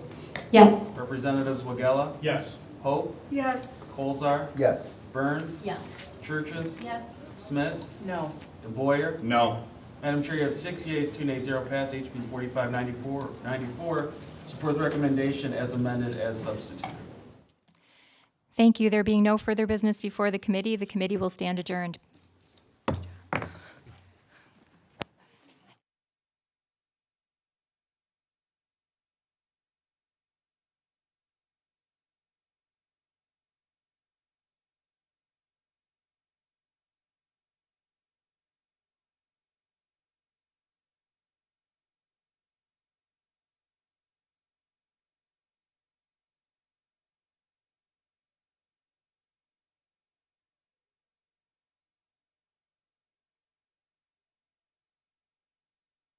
Speaker 1: Yes.
Speaker 2: Representatives Wagella?
Speaker 6: Yes.
Speaker 2: Hope?
Speaker 16: Yes.
Speaker 2: Colzar?
Speaker 7: Yes.
Speaker 2: Burns?
Speaker 9: Yes.
Speaker 2: Churches?
Speaker 16: Yes.
Speaker 2: Smith?
Speaker 9: No.
Speaker 2: DeBoyer?
Speaker 11: No.
Speaker 2: Madam Chair, you have 6 yeas, 2 nays, 0 pass. HB 4594 support the recommendation as amended as substituted.
Speaker 1: Thank you. There being no further business before the committee will stand adjourned.